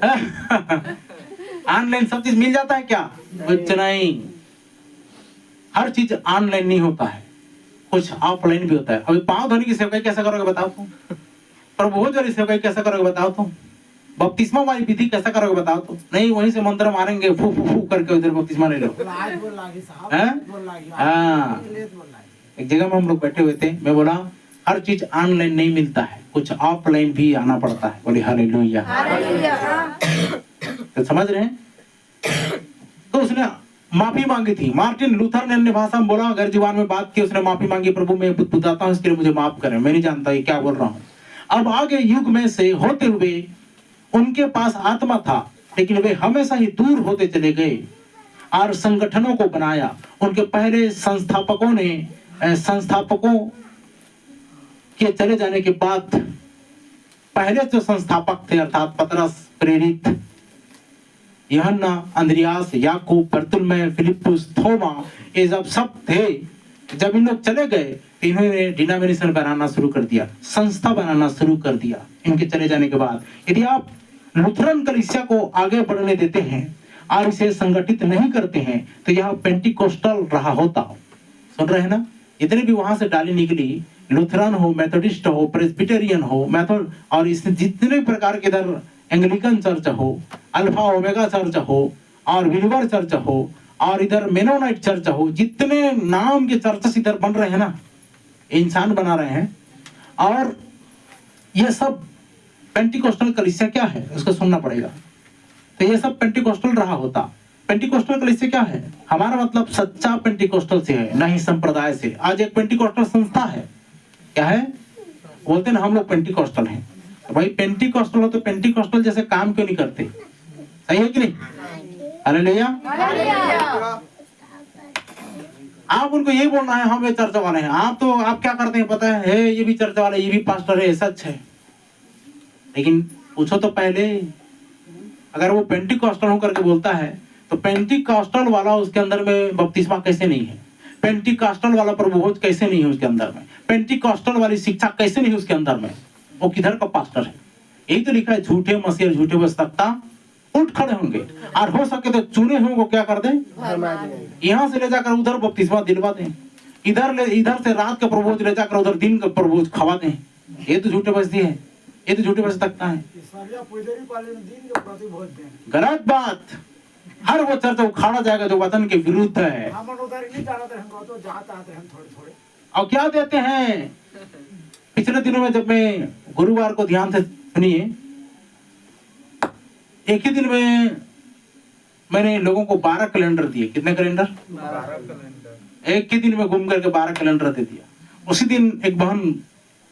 A: ऑनलाइन सब चीज मिल जाता है क्या? कुछ नहीं, हर चीज ऑनलाइन नहीं होता है, कुछ ऑफलाइन भी होता है। अभी पांव धोने की सेवकाई कैसे करोगे बताओ तुम? प्रभु भोज वाली सेवकाई कैसे करोगे बताओ तुम? बपतिस्मा वाली विधि कैसा करोगे बताओ तो? नहीं वहीं से मंत्र मारेंगे फू फू फू करके उधर बपतिस्मा ले लो।
E: आज बोल लागी साहब,
A: हैं?
E: बोल लागी,
A: हाँ।
E: लेत बोल लागी।
A: एक जगह में हम लोग बैठे हुए थे, मैं बोला हर चीज ऑनलाइन नहीं मिलता है, कुछ ऑफलाइन भी आना पड़ता है। बोले हालेलुया। तो समझ रहे हैं? तो उसने माफी मांगी थी। मार्टिन लूथर ने अन्य भाषा में बोला, अगर जीवन में बात की, उसने माफी मांगी, प्रभु मैं बुदबुदाता हूँ, इसके लिए मुझे माफ करें, मैं नहीं जानता ये क्या बोल रहा हूँ। अब आगे युग में से होते हुए उनके पास आत्मा था, लेकिन वे हमेशा ही दूर होते चले गए और संगठनों को बनाया। उनके पहले संस्थापकों के चले जाने के बाद पहले जो संस्थापक थे अर्थात पतरस, प्रेरित, यूहन्ना, अंद्रियास, याकूब, बरतुल्मै, फिलिप्पुस, थोमा, ये जब सब थे, जब इन लोग चले गए तो इन्होंने डिनोमिनेशन बनाना शुरू कर दिया, संस्था बनाना शुरू कर दिया इनके चले जाने के बाद। यदि आप लूथरन कलीसिया को आगे बढ़ने देते हैं और इसे संगठित नहीं करते हैं तो यह पेंटिकोस्टल रहा होता। सुन रहे हैं ना? इतने भी वहां से डाली निकली, लूथरन हो, मेथोडिस्ट हो, प्रेस्बिटेरियन हो, मेथड, और इसमें जितने प्रकार के इधर एंग्लिकन चर्च हो, अल्फा ओमेगा चर्च हो, और विल्वर चर्च हो, और इधर मेनोनाइट चर्च हो, जितने नाम के चर्चेस इधर बन रहे हैं ना, इंसान बना रहे हैं। और ये सब पेंटिकोस्टल कलीसिया क्या है उसको सुनना पड़ेगा। तो ये सब पेंटिकोस्टल रहा होता। पेंटिकोस्टल कलीसिया क्या है? हमारा मतलब सच्चा पेंटिकोस्टल से है, नहीं संप्रदाय से। आज एक पेंटिकोस्टल संस्था है, क्या है? बोलते हैं ना हम लोग पेंटिकोस्टल हैं। तो भाई पेंटिकोस्टल हो तो पेंटिकोस्टल जैसे काम क्यों नहीं करते? सही है कि नहीं? हालेलुया। आप उनको यही बोलना है हम ये चर्च वाले हैं। आप क्या करते हैं पता है, ये भी चर्च वाले, ये भी पास्टर है, सच है। लेकिन पूछो तो पहले, अगर वो पेंटिकोस्टल होकर के बोलता है तो पेंटिकोस्टल वाला उसके अंदर में बपतिस्मा कैसे नहीं है? पेंटिकोस्टल वाला प्रभुभोज कैसे नहीं है उसके अंदर में? पेंटिकोस्टल वाली शिक्षा कैसे नहीं है उसके अंदर में? वो किधर का पास्टर है? यही तो लिखा है, झूठे मसीह और झूठे वक्ता उठ खड़े होंगे, और हो सके तो चुने हुए को क्या कर दें, यहाँ से ले जाकर उधर बपतिस्मा दिलवा दें, इधर से रात का प्रभुभोज ले जाकर उधर दिन का प्रभुभोज खवा दें। ये तो झूठे बस्ती है, ये तो झूठे बस तकता है। गलत बात। हर वो चर्च उखाड़ा जाएगा जो वचन के विरुद्ध है। और क्या देते हैं? पिछले दिनों में जब मैं गुरुवार को ध्यान से सुनिए, एक ही दिन में मैंने लोगों को 12 कैलेंडर दिए। कितने कैलेंडर? 12 कैलेंडर। एक ही दिन में घूम करके 12 कैलेंडर दे दिया। उसी दिन एक बहन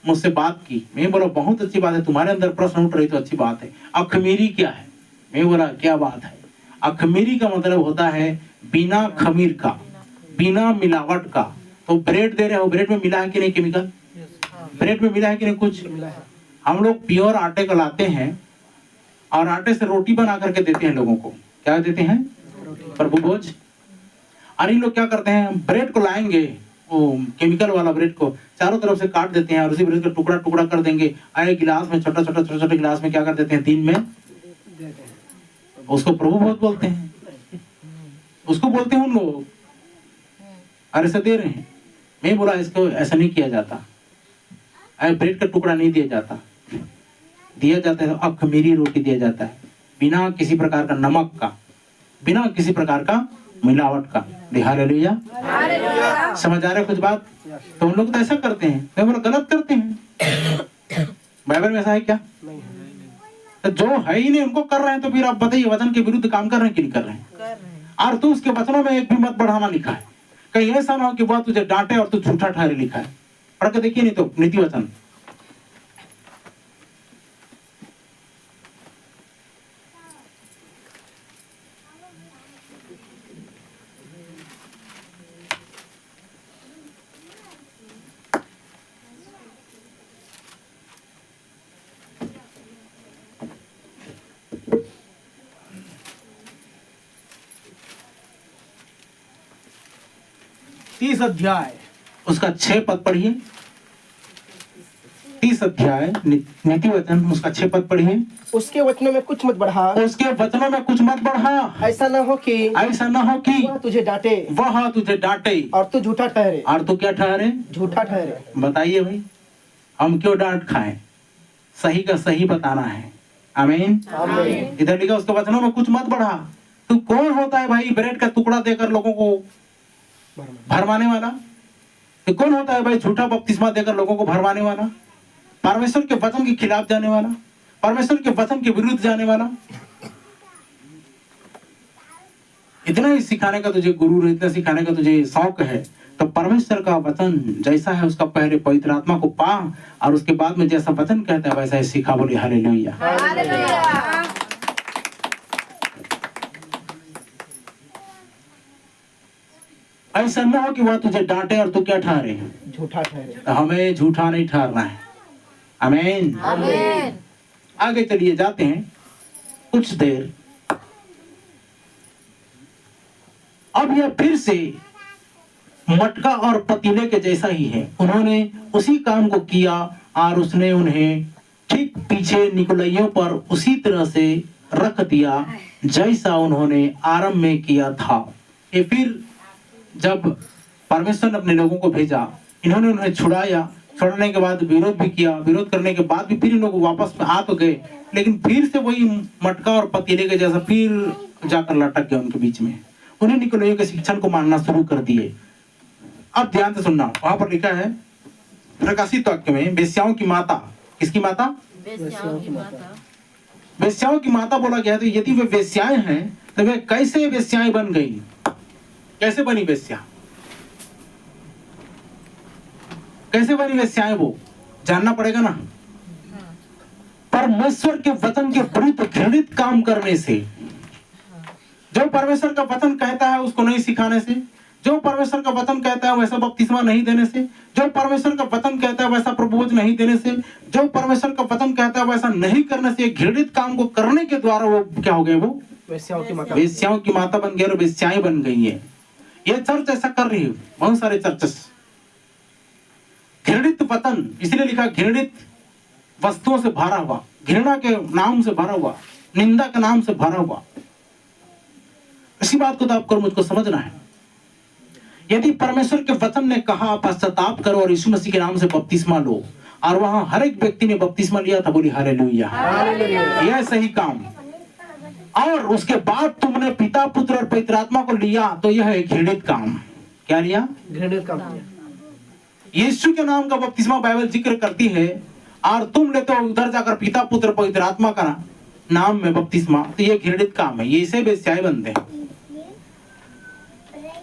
A: मुझसे बात की, मैं बोला बहुत अच्छी बात है, तुम्हारे अंदर प्रश्न उठ रही तो अच्छी बात है। अखमीरी क्या है? मैं बोला क्या बात है? अखमीरी का मतलब होता है बिना खमीर का, बिना मिलावट का। तो ब्रेड दे रहे हो, ब्रेड में मिला है कि नहीं केमिकल? ब्रेड में मिला है कि नहीं? कुछ। हम लोग प्योर आटे का लाते हैं और आटे से रोटी बना करके देते हैं लोगों को। क्या देते हैं? प्रभुभोज। और इन लोग क्या करते हैं, ब्रेड को लाएंगे, वो केमिकल वाला ब्रेड को चारों तरफ से काट देते हैं और उसी ब्रेड का टुकड़ा टुकड़ा कर देंगे, आए गिलास में, छोटा छोटा गिलास में क्या कर देते हैं, दिन में उसको प्रभुभोज बोलते हैं। उसको बोलते हैं उन लोग, अरे ऐसा दे रहे हैं। मैं बोला इसको ऐसा नहीं किया जाता, ब्रेड का टुकड़ा नहीं दिया जाता, दिया जाता है अखमीरी रोटी दिया जाता है, बिना किसी प्रकार का नमक का, बिना किसी प्रकार का मिलावट का। हालेलुया। समझ आ रहा है कुछ बात? तो हम लोग तो ऐसा करते हैं। मैं बोला गलत करते हैं। बाइबल में ऐसा है क्या? तो जो है ही नहीं उनको कर रहे हैं, तो फिर आप बताइए वचन के विरुद्ध काम कर रहे हैं कि नहीं कर रहे हैं? और तू उसके वचनों में एक भी मत बढ़ाना लिखा है। कहीं ऐसा ना हो कि वह तुझे डांटे और तू झूठा ठहरे, लिखा है। पढ़ के देखिए नहीं तो नीति वचन।
D: तीस अध्याय
A: उसका 6 पद पढ़िए। 30 अध्याय नीति वचन उसका 6 पद पढ़िए।
D: उसके वचनों में कुछ मत बढ़ा,
A: उसके वचनों में कुछ मत बढ़ा,
D: ऐसा न हो कि वह तुझे डांटे,
A: वह तुझे डांटे
D: और तू झूठा ठहरे।
A: और तू क्या ठहरे?
D: झूठा ठहरे।
A: बताइए भाई, हम क्यों डांट खाएं? सही का सही बताना है, आमीन। इधर लिखा उसके वचनों में कुछ मत बढ़ा। तू कौन होता है भाई ब्रेड का टुकड़ा देकर लोगों को भरमाने वाला? तो कौन होता है भाई झूठा बपतिस्मा देकर लोगों को भरमाने वाला, परमेश्वर के वचन के खिलाफ जाने वाला, परमेश्वर के वचन के विरुद्ध जाने वाला? इतना ही सिखाने का तुझे गुरु, इतना सिखाने का तुझे शौक है तो परमेश्वर का वचन जैसा है उसका पहले पवित्र आत्मा को पा और उसके बाद में जैसा वचन कहता है वैसा ही सीखा। बोली हालेलुया। ऐसा न हो कि वह तुझे डांटे और तू क्या ठहरे,
D: झूठा ठहरे।
A: हमें झूठा नहीं ठहरना है। आमीन। आगे चलिए जाते हैं कुछ देर। अब यह फिर से मटका और पतीले के जैसा ही है। उन्होंने उसी काम को किया और उसने उन्हें ठीक पीछे निकोलइयों पर उसी तरह से रख दिया जैसा उन्होंने आरंभ में किया था। ये फिर जब परमेश्वर ने अपने लोगों को भेजा, इन्होंने उन्हें छुड़ाया, छोड़ने के बाद विरोध भी किया, विरोध करने के बाद भी फिर इन लोग वापस में आ तो गए, लेकिन फिर से वही मटका और पतीले के जैसा फिर जाकर लटक गया उनके बीच में। उन्हें निकोलइयों के शिक्षण को मानना शुरू कर दिए। अब ध्यान से सुनना, वहां पर लिखा है प्रकाशित वाक्य में, वेश्याओं की माता। किसकी माता? वेश्याओं की माता बोला गया। तो यदि वे वेश्याएं हैं तो वे कैसे वेश्याएं बन गई? कैसे बनी वेश्या? कैसे बनी वेश्याएं? वो जानना पड़ेगा ना। परमेश्वर के वचन के विरुद्ध घृणित काम करने से। जो परमेश्वर का वचन कहता है उसको नहीं सिखाने से, जो परमेश्वर का वचन कहता है वैसा बपतिस्मा नहीं देने से, जो परमेश्वर का वचन कहता है वैसा प्रभुवचन नहीं देने से, जो परमेश्वर का वचन कहता है वैसा नहीं करने से, घृणित काम को करने के द्वारा वो क्या हो गए? वो
D: वेश्याओं की माता।
A: वेश्याओं की माता बन गए और वेश्याएं बन गई है। ये चर्च ऐसा कर रही है, बहुत सारे चर्चेस। घृणित वचन, इसलिए लिखा घृणित वस्तुओं से भरा हुआ, घृणा के नाम से भरा हुआ, निंदा के नाम से भरा हुआ। इसी बात को तो आपको मुझको समझना है। यदि परमेश्वर के वचन ने कहा पश्चाताप करो और यीशु मसीह के नाम से बपतिस्मा लो, और वहां हर एक व्यक्ति ने बपतिस्मा लिया था, बोली हालेलुया। यह सही काम। और उसके बाद तुमने पिता, पुत्र और पवित्र आत्मा को लिया तो यह है घृणित काम। क्या लिया?
D: घृणित काम किया।
A: यीशु के नाम का बपतिस्मा बाइबल जिक्र करती है और तुम लेते हो उधर जाकर पिता, पुत्र, पवित्र आत्मा का नाम में बपतिस्मा, तो ये घृणित काम है। ये इसे वेश्याएं बनते हैं।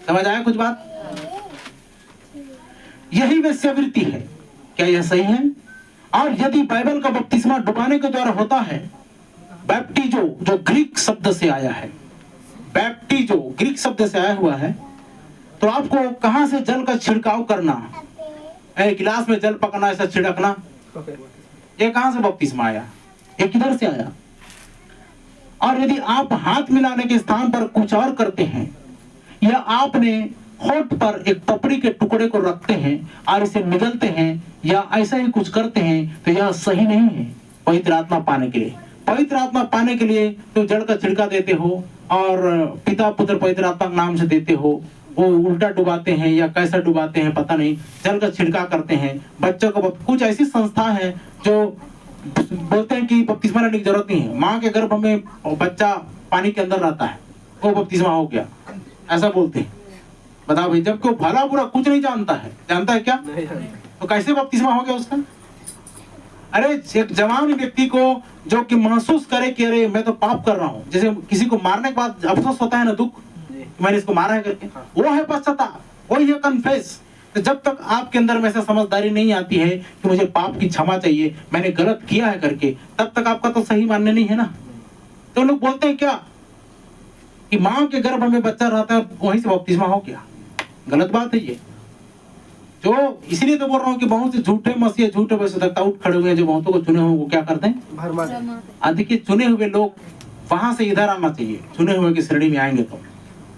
A: समझ आया कुछ बात? यही वेश्यावृत्ति है। क्या यह सही है? और यदि बाइबल का बपतिस्मा डुबाने के द्वारा होता है, बैप्टिजो जो ग्रीक शब्द से आया है, बैप्टिजो ग्रीक शब्द से आया हुआ है, तो आपको कहां से जल का छिड़काव करना, एक गिलास में जल पकना, ऐसा छिड़कना, ये कहां से बपतिस्मा आया? ये किधर से आया? और यदि आप हाथ मिलाने के स्थान पर कुछ और करते हैं या आपने होठ पर एक पपड़ी के टुकड़े को रखते हैं और इसे निगलते हैं या ऐसा ही कुछ करते हैं, तो यह सही नहीं है पवित्र आत्मा पाने के लिए। पवित्र आत्मा पाने के लिए तो जड़ का छिड़का देते हो और पिता, पुत्र, पवित्र आत्मा के नाम से देते हो, वो उल्टा डुबाते हैं या कैसा डुबाते हैं पता नहीं, जल का छिड़का करते हैं बच्चों को। कुछ ऐसी संस्था है जो बोलते हैं कि बपतिस्मा लेने की जरूरत नहीं है, माँ के गर्भ में बच्चा पानी के अंदर रहता है, वो बपतिस्मा हो गया, ऐसा बोलते हैं। बताओ भाई, जबकि वो भला बुरा कुछ नहीं जानता है। जानता है क्या? तो कैसे बपतिस्मा हो गया उसका? अरे एक जवान व्यक्ति को जो कि महसूस करे कि अरे मैं तो पाप कर रहा हूँ, जैसे किसी को मारने के बाद अफसोस होता है ना, दुख, मैंने इसको मारा है करके, वो है पश्चाताप, वही है कन्फेस। तो जब तक आपके अंदर में ऐसा समझदारी नहीं आती है कि मुझे पाप की क्षमा चाहिए, मैंने गलत किया है करके, तब तक आपका तो सही मानने नहीं है ना। तो लोग बोलते हैं क्या कि माँ के गर्भ में बच्चा रहता है, वहीं से बपतिस्मा हो गया। गलत बात है ये। जो इसलिए तो बोल रहा हूँ कि बहुत से झूठे मसीह, झूठे वैसे उठ खड़े हुए हैं, जो बहुतों को चुने हुए वो क्या करते हैं? देखिए, चुने हुए लोग वहां से इधर आना चाहिए, चुने हुए की श्रेणी में आएंगे तो,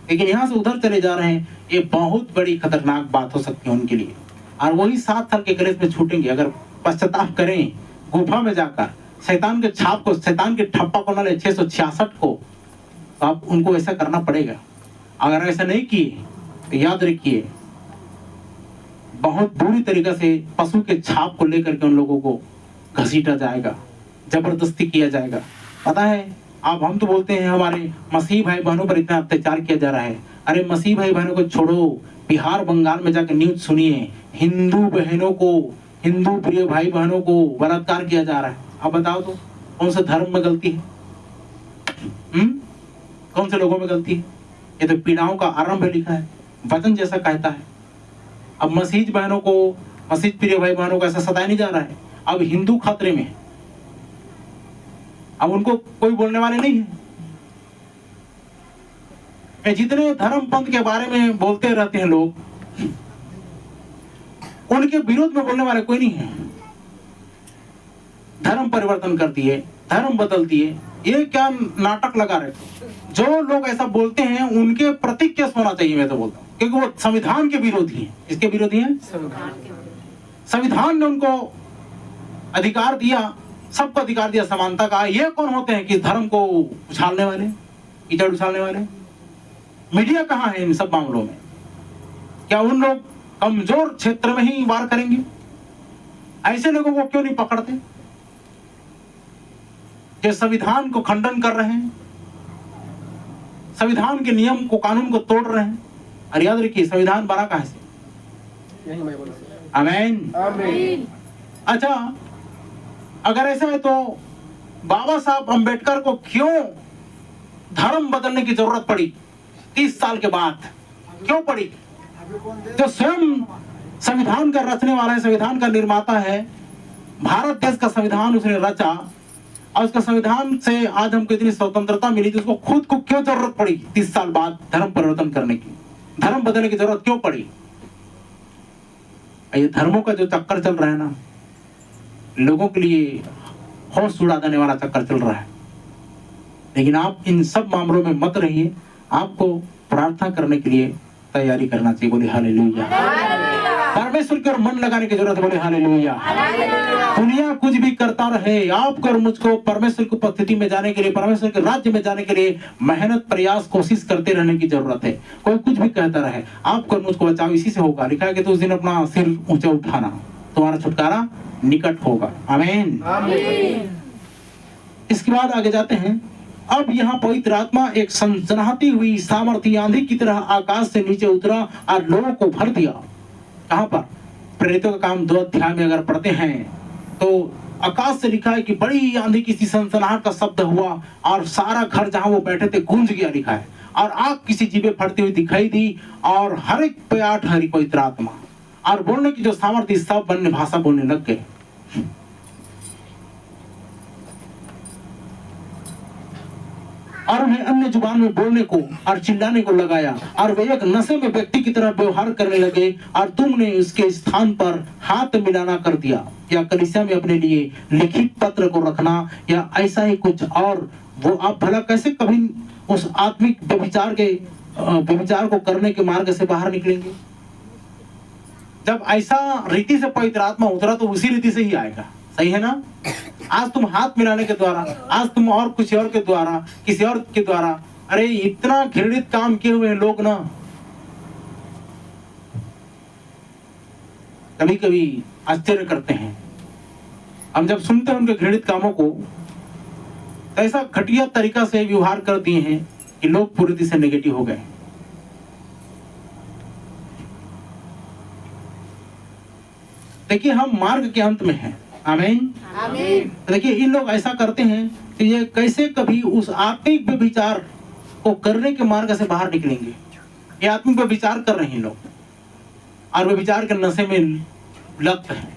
A: लेकिन यहाँ से उधर चले जा रहे हैं। ये बहुत बड़ी खतरनाक बात हो सकती है उनके लिए। और वही 7 साल के कलेश में छूटेंगे अगर पश्चाताप करें, गुफा में जाकर शैतान के छाप को, शैतान के ठप्पा को न ले 666 को, तो आप उनको ऐसा करना पड़ेगा। अगर ऐसा नहीं किए तो याद रखिए बहुत बुरी तरीके से पशु के छाप को लेकर के उन लोगों को घसीटा जाएगा, जबरदस्ती किया जाएगा। पता है अब हम तो बोलते हैं हमारे मसीह भाई बहनों पर इतना अत्याचार किया जा रहा है। अरे मसीह भाई बहनों को छोड़ो, बिहार बंगाल में जाकर न्यूज सुनिए, हिंदू बहनों को, हिंदू प्रिय भाई बहनों को बलात्कार किया जा रहा है। अब बताओ तो कौन से धर्म में गलती है? कौन से लोगों में गलती है? ये तो पीड़ाओं का आरंभ लिखा है, वचन जैसा कहता है। अब मसीह बहनों को, मसीह प्रिय भाई बहनों को ऐसा सताया नहीं जा रहा है। अब हिंदू खतरे में है, अब उनको कोई बोलने वाले नहीं है। जितने धर्म पंथ के बारे में बोलते रहते हैं लोग, उनके विरोध में बोलने वाले कोई नहीं है। धर्म परिवर्तन कर दिए, धर्म बदल दिए, ये क्या नाटक लगा रहे? जो लोग ऐसा बोलते हैं उनके प्रति केस होना चाहिए, मैं तो बोलता हूँ, क्योंकि वो संविधान के विरोधी हैं। इसके विरोधी हैं? संविधान ने उनको अधिकार दिया, सबको अधिकार दिया समानता का। ये कौन होते हैं कि धर्म को उछालने वाले, कीचड़ उछालने वाले? मीडिया कहाँ है इन सब मामलों में? क्या उन लोग कमजोर क्षेत्र में ही वार करेंगे? ऐसे लोगों को क्यों नहीं पकड़ते जो संविधान को खंडन कर रहे हैं, संविधान के नियम को, कानून को तोड़ रहे हैं? और याद रखिए, संविधान बना कहाँ से? आमीन। अच्छा, अगर ऐसा है तो बाबा साहब अंबेडकर को क्यों धर्म बदलने की जरूरत पड़ी 30 साल के बाद? क्यों पड़ी? जो स्वयं संविधान का रचने वाला है, संविधान का निर्माता है, भारत देश का संविधान उसने रचा, और उसका संविधान से आज हमको इतनी स्वतंत्रता मिली, तो उसको खुद को क्यों जरूरत पड़ी 30 साल बाद धर्म परिवर्तन करने की, धर्म बदलने की जरूरत क्यों पड़ी? ये धर्मों का जो चक्कर चल रहा है ना, लोगों के लिए होश उड़ा देने वाला चक्कर चल रहा है। लेकिन आप इन सब मामलों में मत रहिए, आपको प्रार्थना करने के लिए तैयारी करना चाहिए। बोले हालेलुया। परमेश्वर की ओर मन लगाने की जरूरत है। बोले हालेलुया। दुनिया कुछ भी करता रहे, आपको और मुझको परमेश्वर की उपस्थिति में जाने के लिए, परमेश्वर के राज्य में जाने के लिए मेहनत, प्रयास, कोशिश करते रहने की जरूरत है। कोई कुछ भी कहता रहे, आपको और मुझको बचाव इसी से होगा। लिखा है कि तो उस दिन अपना सिर ऊंचा उठाना, तुम्हारा छुटकारा निकट होगा। आमीन। इसके बाद आगे जाते हैं। अब यहाँ पवित्र आत्मा एक सनसनाती हुई सामर्थी आंधी की तरह आकाश से नीचे उतरा और लोगों को भर दिया। कहां पर? प्रेरितों का काम 2 अध्याय में अगर पढ़ते हैं तो आकाश से लिखा है कि बड़ी आंधी की सी सनसनाहट का शब्द हुआ और सारा घर जहां वो बैठे थे गूंज गया। लिखा है और आग किसी जीभे फटती हुई दिखाई दी और हर एक पे आ ठहरी पवित्र आत्मा, और बोलने की जो सामर्थ्य, सब अन्य भाषा बोलने लग गए। और उन्हें अन्य जुबान में बोलने को और चिल्लाने को लगाया, और वे एक नशे में व्यक्ति की तरह व्यवहार करने लगे। और तुमने उसके स्थान पर हाथ मिलाना कर दिया, या कलीसिया में अपने लिए लिखित पत्र को रखना, या ऐसा ही कुछ और। वो आप भला कैसे कभी उस आत्मिक व्यभिचार को करने के मार्ग से बाहर निकलेंगे? जब ऐसा रीति से पवित्र आत्मा उतरा तो उसी रीति से ही आएगा। सही है ना? आज तुम हाथ मिलाने के द्वारा, आज तुम और कुछ और के द्वारा, किसी और के द्वारा, अरे इतना घृणित काम किए हुए लोग ना, कभी कभी आश्चर्य करते हैं। हम जब सुनते हैं उनके घृणित कामों को, तो ऐसा घटिया तरीका से व्यवहार कर दिए हैं कि लोग पूरी तरह से नेगेटिव हो गए। देखिए, हम मार्ग के अंत में हैं। आमीन। देखिए, इन लोग ऐसा करते हैं कि ये कैसे कभी उस आत्मिक व्यभिचार को करने के मार्ग से बाहर निकलेंगे। ये आत्मिक व्यभिचार कर रहे हैं लोग, और व्यभिचार के नशे में लत है,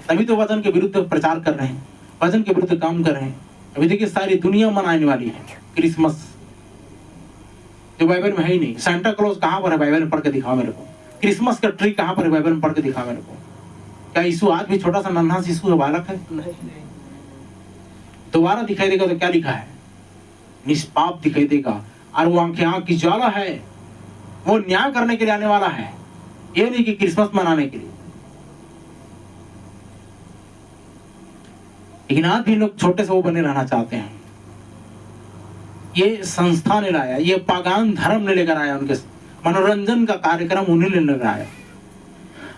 A: तभी तो वचन के विरुद्ध प्रचार कर रहे हैं, वचन के विरुद्ध काम कर रहे हैं। अभी देखिए, सारी दुनिया मनाने वाली है क्रिसमस, जो बाइबल में है ही नहीं। सांता क्लॉज कहाँ पर है? बाइबल में पढ़ के दिखाओ मेरे को। क्रिसमस का ट्री कहाँ पर है? बाइबल में पढ़ के दिखाओ मेरे को। क्या यीशु आज भी छोटा सा नन्हा शिशु है, बालक है? दोबारा दिखाई देगा तो क्या लिखा है? निष्पाप दिखाई देगा, और वो आंखें आग की ज्वाला है। वो न्याय करने के लिए आने वाला है, ये नहीं कि क्रिसमस मनाने के लिए। लेकिन आज भी लोग छोटे से वो बने रहना चाहते हैं। ये संस्था ने लाया, ये पागान धर्म ने लेकर आया, उनके मनोरंजन का कार्यक्रम उन्हीं ने लेकर आया।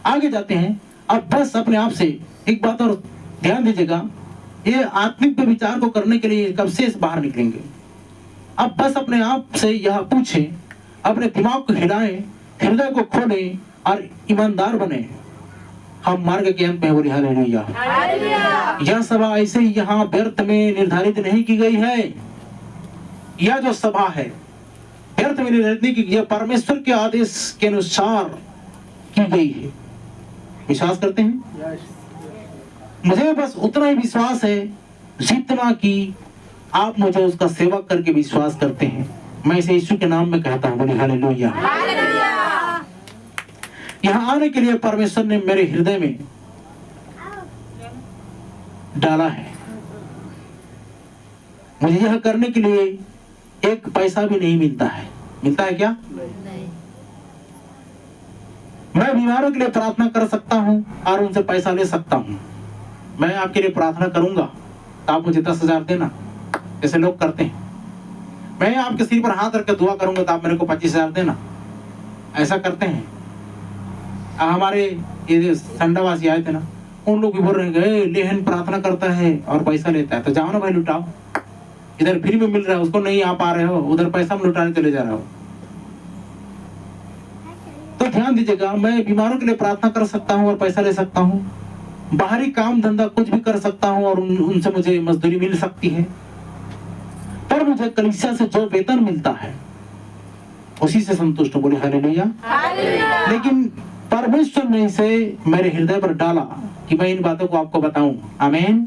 A: आगे जाते हैं। अब बस अपने आप से एक बात और ध्यान दीजिएगा, ये आत्मिक विचार को करने के लिए कब से बाहर निकलेंगे? अब बस अपने आप से यह पूछें, अपने दिमाग को हिलाएं, हृदय को खोलें और ईमानदार बने। हम मार्ग के अंत में बोले हालेलुया। यह सभा ऐसे ही यहाँ व्यर्थ में निर्धारित नहीं की गई है। यह जो सभा है व्यर्थ में निर्धारित नहीं की, यह परमेश्वर के आदेश के अनुसार की गई है। विश्वास करते हैं? मुझे बस उतना ही विश्वास है जितना कि आप मुझे उसका सेवक करके विश्वास करते हैं। मैं इसे यीशु के नाम में कहता हूँ, बोले हालेलुया। यहाँ आने के लिए परमेश्वर ने मेरे हृदय में डाला है। मुझे यह करने के लिए एक पैसा भी नहीं मिलता है। मिलता है क्या?
C: नहीं।
A: मैं बीमारों के लिए प्रार्थना कर सकता हूं और उनसे पैसा ले सकता हूं। मैं आपके लिए प्रार्थना करूंगा तो आप मुझे 10,000 देना, जैसे लोग करते हैं। मैं आपके सिर पर हाथ रख के दुआ करूंगा तो आप मेरे को 25,000 देना, ऐसा करते हैं। हमारे ये संडावासी आए थे ना, उन लोग भी बोल रहे हैं लेहन प्रार्थना करता है और पैसा लेता है, तो जाओ ना भाई लुटाओ। इधर फ्री में मिल रहा है, उसको नहीं आ पा रहे हो, उधर पैसा में लुटाने चले जा रहे हो। तो ध्यान दीजिएगा, मैं बीमारों के लिए प्रार्थना कर सकता हूँ और पैसा ले सकता हूँ। बाहरी काम धंधा कुछ भी कर सकता हूँ और उनसे मुझे मजदूरी मिल सकती है। पर मुझे कलीसिया से जो वेतन मिलता है उसी से संतुष्ट हूँ, बोले हालेलुया। लेकिन परमेश्वर ने इसे मेरे हृदय पर डाला कि मैं इन बातों को आपको बताऊं। आमीन।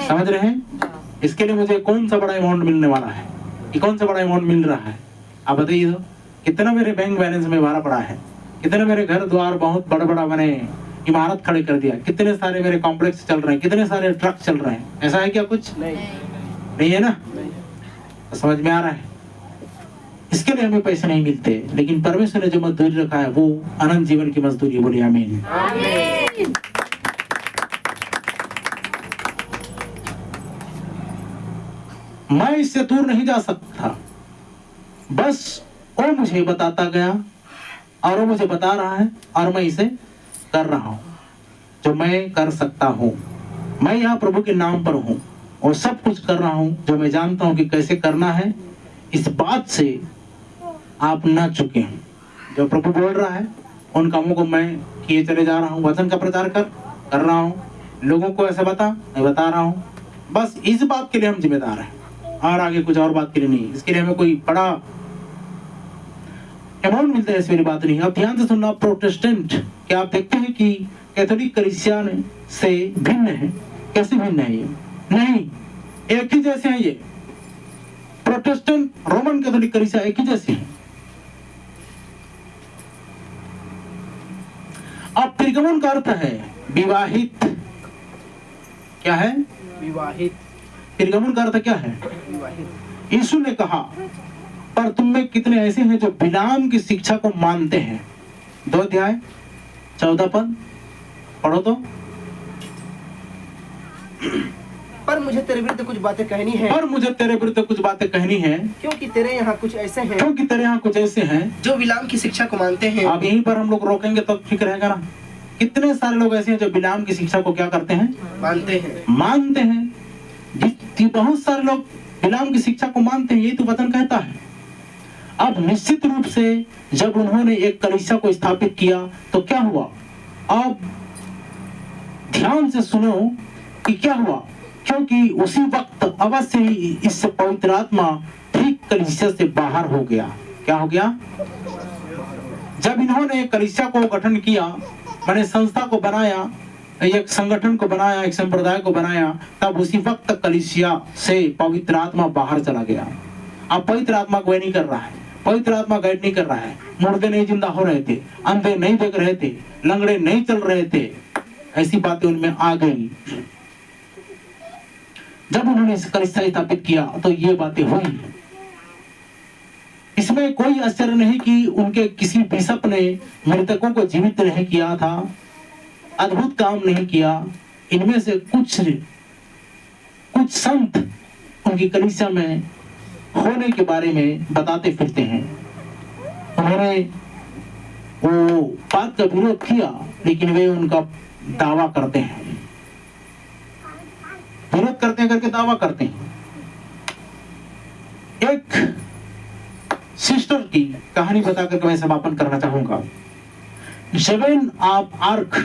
A: समझ रहे हैं? इसके लिए मुझे कौन सा बड़ा अमाउंट मिलने वाला है? ये कौन सा बड़ा अमाउंट मिल रहा है? आप बताइए तो। कितना मेरे बैंक बैलेंस में भरा पड़ा है, कितने मेरे घर द्वार बहुत बड़ा बड़ा मैंने इमारत खड़े कर दिया, कितने सारे मेरे कॉम्प्लेक्स चल रहे हैं, कितने सारे ट्रक चल रहे हैं। ऐसा है क्या? कुछ नहीं है ना? तो समझ में आ रहा है? इसके लिए हमें पैसे नहीं मिलते, लेकिन परमेश्वर ने जो मजदूरी रखा है वो अनंत जीवन की मजदूरी। बोलिए आमीन। मैं इससे दूर नहीं जा सकता, बस वो मुझे बताता गया और वो मुझे बता रहा है और मैं इसे कर रहा हूं जो मैं कर सकता हूं। मैं यहाँ प्रभु के नाम पर हूं और सब कुछ कर रहा हूं जो मैं जानता हूं कि कैसे करना है। इस बात से आप ना चुके हैं। जो प्रभु बोल रहा है उन कामों को मैं किए चले जा रहा हूं। वचन का प्रचार कर रहा हूं, लोगों को ऐसा मैं बता रहा हूं। बस इस बात के लिए हम जिम्मेदार हैं और आगे कुछ और बात के लिए नहीं। इसके लिए हमें कोई बड़ा अमाउंट मिलता है, ऐसी मेरी बात नहीं। आप ध्यान से सुनना, प्रोटेस्टेंट क्या आप देखते हैं कि कैथोलिक कलीसिया से भिन्न है? कैसे भिन्न है ये? नहीं, एक ही जैसे हैं ये। प्रोटेस्टेंट रोमन कैथोलिक कलीसिया एक ही जैसे हैं। अब परिगमन का अर्थ है विवाहित। क्या है?
D: विवाहित।
A: परिगमन का अर्थ क्या है?
D: विवाहित।
A: यीशु ने कहा, पर तुम में कितने ऐसे हैं जो बिलाम की शिक्षा को मानते हैं। 2 अध्याय 14 पद पढ़ो तो।
D: पर मुझे तेरे विरुद्ध कुछ बातें कहनी है।
A: पर मुझे तेरे विरुद्ध कुछ बातें कहनी है,
D: क्योंकि तेरे यहाँ कुछ ऐसे हैं।
A: क्योंकि तेरे यहाँ कुछ ऐसे हैं
D: जो बिलाम की शिक्षा को मानते हैं।
A: अब यहीं पर हम लोग रोकेंगे तो ठीक रहेगा ना। कितने सारे लोग ऐसे हैं जो बिलाम की शिक्षा को क्या करते हैं? मानते हैं। बहुत सारे लोग बिलाम की शिक्षा को मानते हैं, यही तो वचन कहता है। अब निश्चित रूप से जब उन्होंने एक कलीसिया को स्थापित किया तो क्या हुआ? अब ध्यान से सुनो कि क्या हुआ। क्योंकि उसी वक्त अवश्य ही इस पवित्र आत्मा ठीक कलीसिया से बाहर हो गया। क्या हो गया? जब इन्होंने एक कलीसिया को गठन किया, मैंने संस्था को बनाया, एक संगठन को बनाया, एक संप्रदाय को बनाया, तब उसी वक्त कलीसिया से पवित्र आत्मा बाहर चला गया। अब पवित्र आत्मा कोई नहीं कर रहा है, पवित्र आत्मा गाइड नहीं कर रहा है। मुर्दे नहीं जिंदा हो रहे थे, अंधे नहीं देख रहे थे, लंगड़े नहीं चल रहे थे। ऐसी बातें उनमें आ गई। जब उन्होंने कलीसिया स्थापित किया तो ये बातें हुई। इसमें कोई आश्चर्य नहीं कि उनके किसी बिशप ने मृतकों को जीवित नहीं किया था, अद्भुत काम नहीं किया। इनमें से कुछ संत उनकी कलीसिया में होने के बारे में बताते फिरते हैं। उन्होंने वो बात का विरोध किया, लेकिन वे उनका दावा करते हैं। विरोध करते हैं करके दावा करते हैं। एक सिस्टर की कहानी बताकर मैं समापन करना चाहूंगा। जेवेन ऑफ आर्क,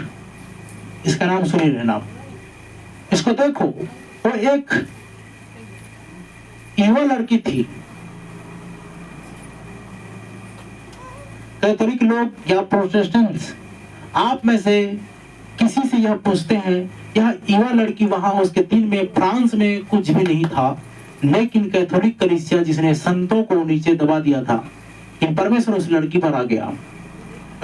A: इसका नाम सुनिए रहना, इसको देखो। वो एक युवा लड़की थी। कैथोलिक लोग या प्रोटेस्टेंट्स आप में से किसी से यह पूछते हैं, यह युवा लड़की वहां उसके दिल में फ्रांस में कुछ भी नहीं था, लेकिन कैथोलिक कलीसिया जिसने संतों को नीचे दबा दिया था कि परमेश्वर उस लड़की पर आ गया।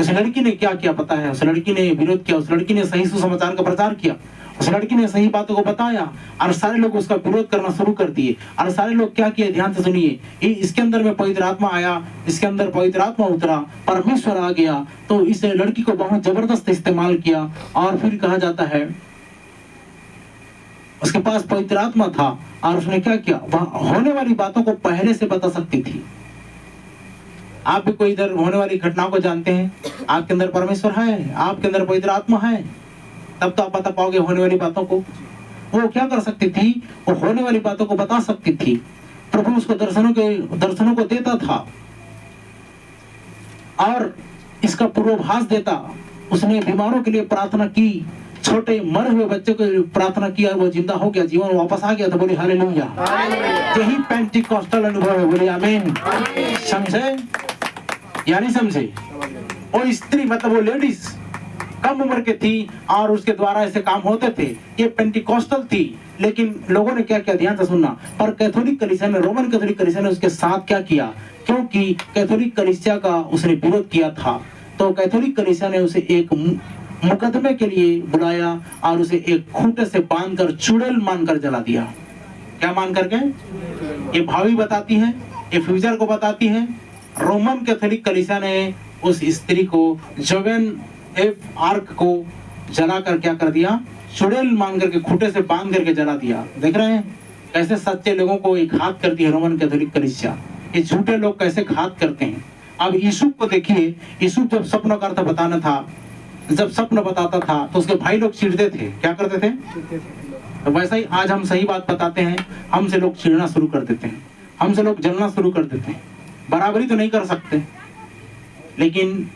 A: उस लड़की ने क्या किया पता है? उस लड़की ने विरोध किया, उस लड़की ने सही सुसमाचार का प्रचार किया, उस लड़की ने सही बातों को बताया और सारे लोग उसका विरोध करना शुरू कर दिए। और सारे लोग क्या किए, ध्यान से सुनिए। इसके अंदर में पवित्र आत्मा आया, इसके अंदर पवित्र आत्मा उतरा, परमेश्वर आ गया, तो इस लड़की को बहुत जबरदस्त इस्तेमाल किया। और फिर कहा जाता है उसके पास पवित्र आत्मा था और उसने क्या किया, वह होने वाली बातों को पहले से बता सकती थी। आप भी कोई इधर होने वाली घटनाओं को जानते हैं, आपके अंदर परमेश्वर है, आपके अंदर पवित्र आत्मा है, तब तो आप बता पाओगे होने वाली बातों को। वो क्या कर सकती थी, वो होने वाली बातों को बता सकती थी। प्रभु उसको दर्शनों को देता था और इसका पूर्वाभास देता। उसने बीमारों के लिए प्रार्थना की, छोटे मरे हुए बच्चों के लिए प्रार्थना की और वो जिंदा हो गया, जीवन वापस आ गया। तो बोली हालेलुया। यही पेंटिकॉस्टल अनुभव है, बोली आमीन। समझे या नहीं समझे? वो स्त्री मतलब वो लेडीज कम उम्र के थी और उसके द्वारा ऐसे काम होते थे। ये पेंटिकॉस्टल थी, लेकिन लोगों ने क्या किया, ध्यान से सुनना। पर कैथोलिक कलीसिया ने, रोमन कैथोलिक कलीसिया ने उसके साथ क्या किया, क्योंकि कैथोलिक कलीसिया का उसने विरोध किया था, तो कैथोलिक कलीसिया ने उसे एक मुकदमे के लिए बुलाया और उसे एक खूंटे से बांधकर चुड़ैल मानकर जला दिया। क्या मान करके? ये भावी बताती है, ये फ्यूचर को बताती है। रोमन कैथोलिक कलीसिया ने उस स्त्री को, जेवेन ऑफ आर्क को जलाकर क्या कर दिया, चुड़ैल मान करके खूंटे से बांध करके जला दिया। देख रहे हैं कैसे सच्चे लोगों को एक घात करती है रोमन कैथोलिक कलीसिया। ये झूठे लोग कैसे घात करते हैं। अब यूसुफ को देखिए, यूसुफ जब सपना करता बताना था, जब सपना बताता था तो उसके भाई लोग चिढ़ते थे। क्या करते थे? तो वैसा ही आज हम सही बात बताते हैं, हमसे लोग चिढ़ना शुरू कर देते हैं, हमसे लोग जलना शुरू कर देते हैं। बराबरी तो नहीं कर सकते, लेकिन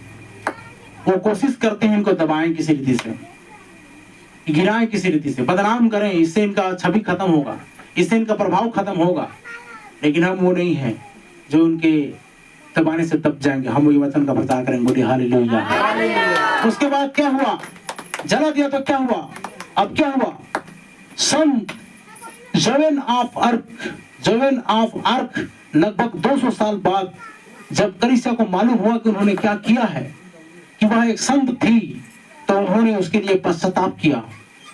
A: वो कोशिश करते हैं इनको दबाएं किसी रीति से, गिराएं किसी रीति से, बदनाम करें, इससे इनका छवि खत्म होगा, इससे इनका प्रभाव खत्म होगा। लेकिन हम वो नहीं है जो उनके दबाने से दब जाएंगे। हम वही वचन का प्रचार करेंगे, बोलिए हालेलुया। उसके बाद क्या हुआ, जला दिया तो क्या हुआ? अब क्या हुआ? सन जेवेन ऑफ आर्क लगभग 200 साल बाद जब कलीसिया को मालूम हुआ कि उन्होंने क्या किया है, कि वह एक संत थी, तो उन्होंने उसके लिए पश्चाताप किया।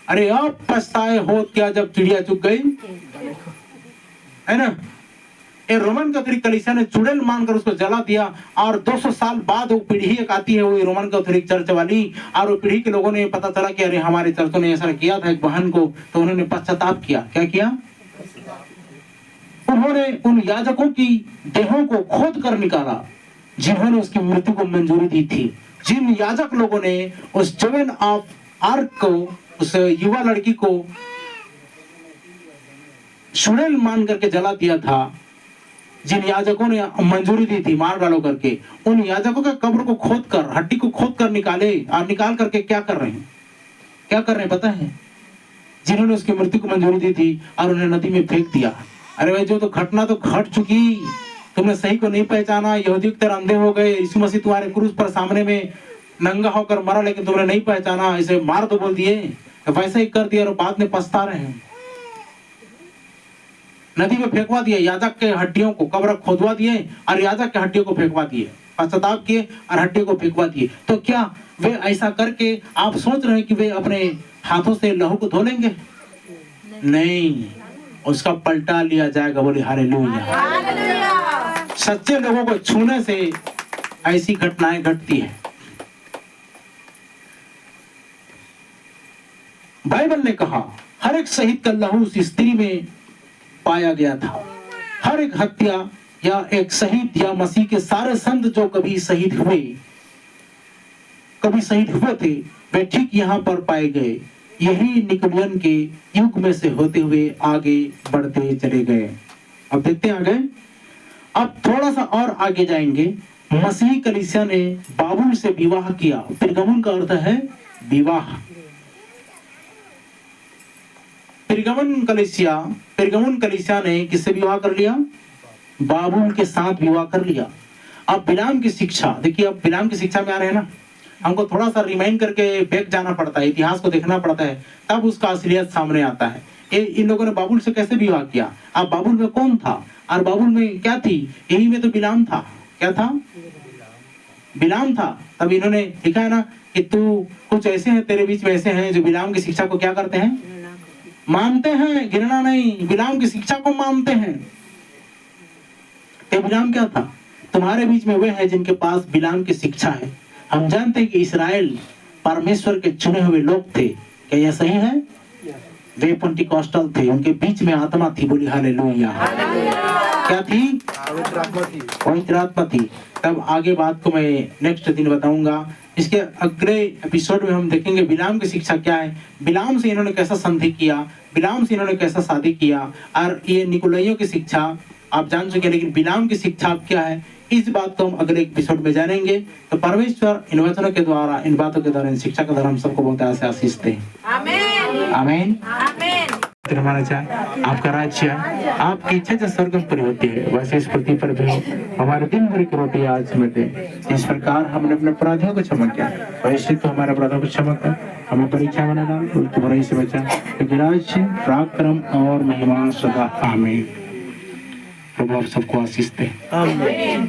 A: अरे आप पछताए हो क्या जब चिड़िया चुग गई, है ना? ये रोमन कैथोलिक कलीसिया ने चुड़ैल मानकर उसको जला दिया और 200 साल बाद वो पीढ़ी एक आती है, वो रोमन कैथोलिक चर्च वाली, और वो पीढ़ी के लोगों ने पता चला कि अरे हमारे चर्चों ने ऐसा किया था एक बहन को, तो उन्होंने पश्चाताप किया। क्या किया? उन्होंने उन याजकों की देहों को खोद कर निकाला जिन्होंने उसकी मृत्यु को मंजूरी दी थी। जिन याजक लोगों ने उस जेवेन ऑफ आर्क को, उस युवा लड़की को चुड़ैल मान करके जला दिया था, जिन याजकों ने मंजूरी दी थी मार डालो करके, उन याजकों के कब्र को खोद कर, हड्डी को खोद कर निकाले, और निकाल करके क्या कर रहे हैं, क्या कर रहे हैं पता है? जिन्होंने उसकी मृत्यु को मंजूरी दी थी और उन्हें नदी में फेंक दिया। अरे भाई, जो तो घटना तो घट चुकी, तुमने सही को नहीं पहचाना, यहूदी की तरह अंधे हो गए, यीशु मसीह तुम्हारे क्रूस पर सामने में नंगा होकर मरा, लेकिन तुमने नहीं पहचाना, इसे मार दो बोल दिए, तो वैसे ही कर दिया और बाद में पछता रहे हैं। नदी में फेंकवा दिए, याजक के हड्डियों को, कब्र खोदवा दिए और याजक के हड्डियों को फेंकवा दिए, पश्चाताप किए और हड्डियों को फेंकवा दिए। तो क्या वे ऐसा करके आप सोच रहे हैं कि वे अपने हाथों से लहू को धो लेंगे? नहीं, उसका पलटा लिया जाएगा। बोले हालेलुया। सच्चे लोगों को छूने से ऐसी घटनाएं घटती है। बाइबल ने कहा हर एक शहीद का लहू उस स्त्री में पाया गया था। हर एक हत्या या एक शहीद या मसीह के सारे संत जो कभी शहीद हुए थे, वे ठीक यहाँ पर पाए गए। यही निकोलियन के युग में से होते हुए आगे बढ़ते चले गए। अब देखते हैं आगे, अब थोड़ा सा और आगे जाएंगे। मसीही कलीसिया ने बाबुल से विवाह किया। पिरगमुन का अर्थ है विवाह। पिरगमुन कलीसिया ने किससे विवाह कर लिया? बाबुल के साथ विवाह कर लिया। अब बिलाम की शिक्षा देखिए, अब बिलाम की शिक्षा में आ रहे हैं ना, हमको थोड़ा सा रिमाइंड करके बैक जाना पड़ता है, इतिहास को देखना पड़ता है, तब उसका असलियत सामने आता है। इन लोगों ने बाबुल से कैसे विवाह किया? अब बाबुल में कौन था और बाबुल में क्या थी? यही में तो बिलाम था। क्या था? बिलाम था। तब इन्होंने लिखा है ना कि तू कुछ ऐसे हैं, तेरे बीच में ऐसे हैं जो बिलाम की शिक्षा को क्या करते हैं? मानते हैं, घृणा नहीं, बिलाम की शिक्षा को मानते हैं। तो बिलाम क्या था? तुम्हारे बीच में वे हैं जिनके पास बिलाम की शिक्षा है। हम जानते हैं कि इस्राएल परमेश्वर के चुने हुए लोग थे। क्या यह सही है? वे पेंटिकॉस्टल थे, उनके बीच में आत्मा थी। बोली हालेलुया। क्या थी? पवित्र आत्मा थी। तब आगे बात को मैं नेक्स्ट दिन बताऊंगा। इसके अगले एपिसोड में हम देखेंगे बिलाम की शिक्षा क्या है, बिलाम से इन्होंने कैसा संधि किया, बिलाम से इन्होंने कैसा शादी किया, और ये निकोलाइयों की शिक्षा आप जान चुके हैं, लेकिन बिलाम की शिक्षा क्या है, इस बात को हम अगले एपिसोड में जानेंगे। तो परमेश्वर इन वचनों के द्वारा, इन बातों के द्वारा, इन शिक्षा के द्वारा हम सबको बहुत ऐसे आशीष दे। आमीन आमीन। हमारा चाहे आपका राज्य, आपकी इच्छा जो स्वर्ग में पूरी होती है वैसे इस पृथ्वी पर भी हो। हमारे दिन भर की रोटी आज हमें दे। इस प्रकार हमने अपने अपराधियों को क्षमा किया वैसे तो हमारे अपराधों को क्षमा कर, हमें परीक्षा में न डाल, उल्टी बुराई से बचा, क्योंकि राज्य, पराक्रम और महिमा सदा आमीन। प्रभु आप सबको आशीष दे। आमीन।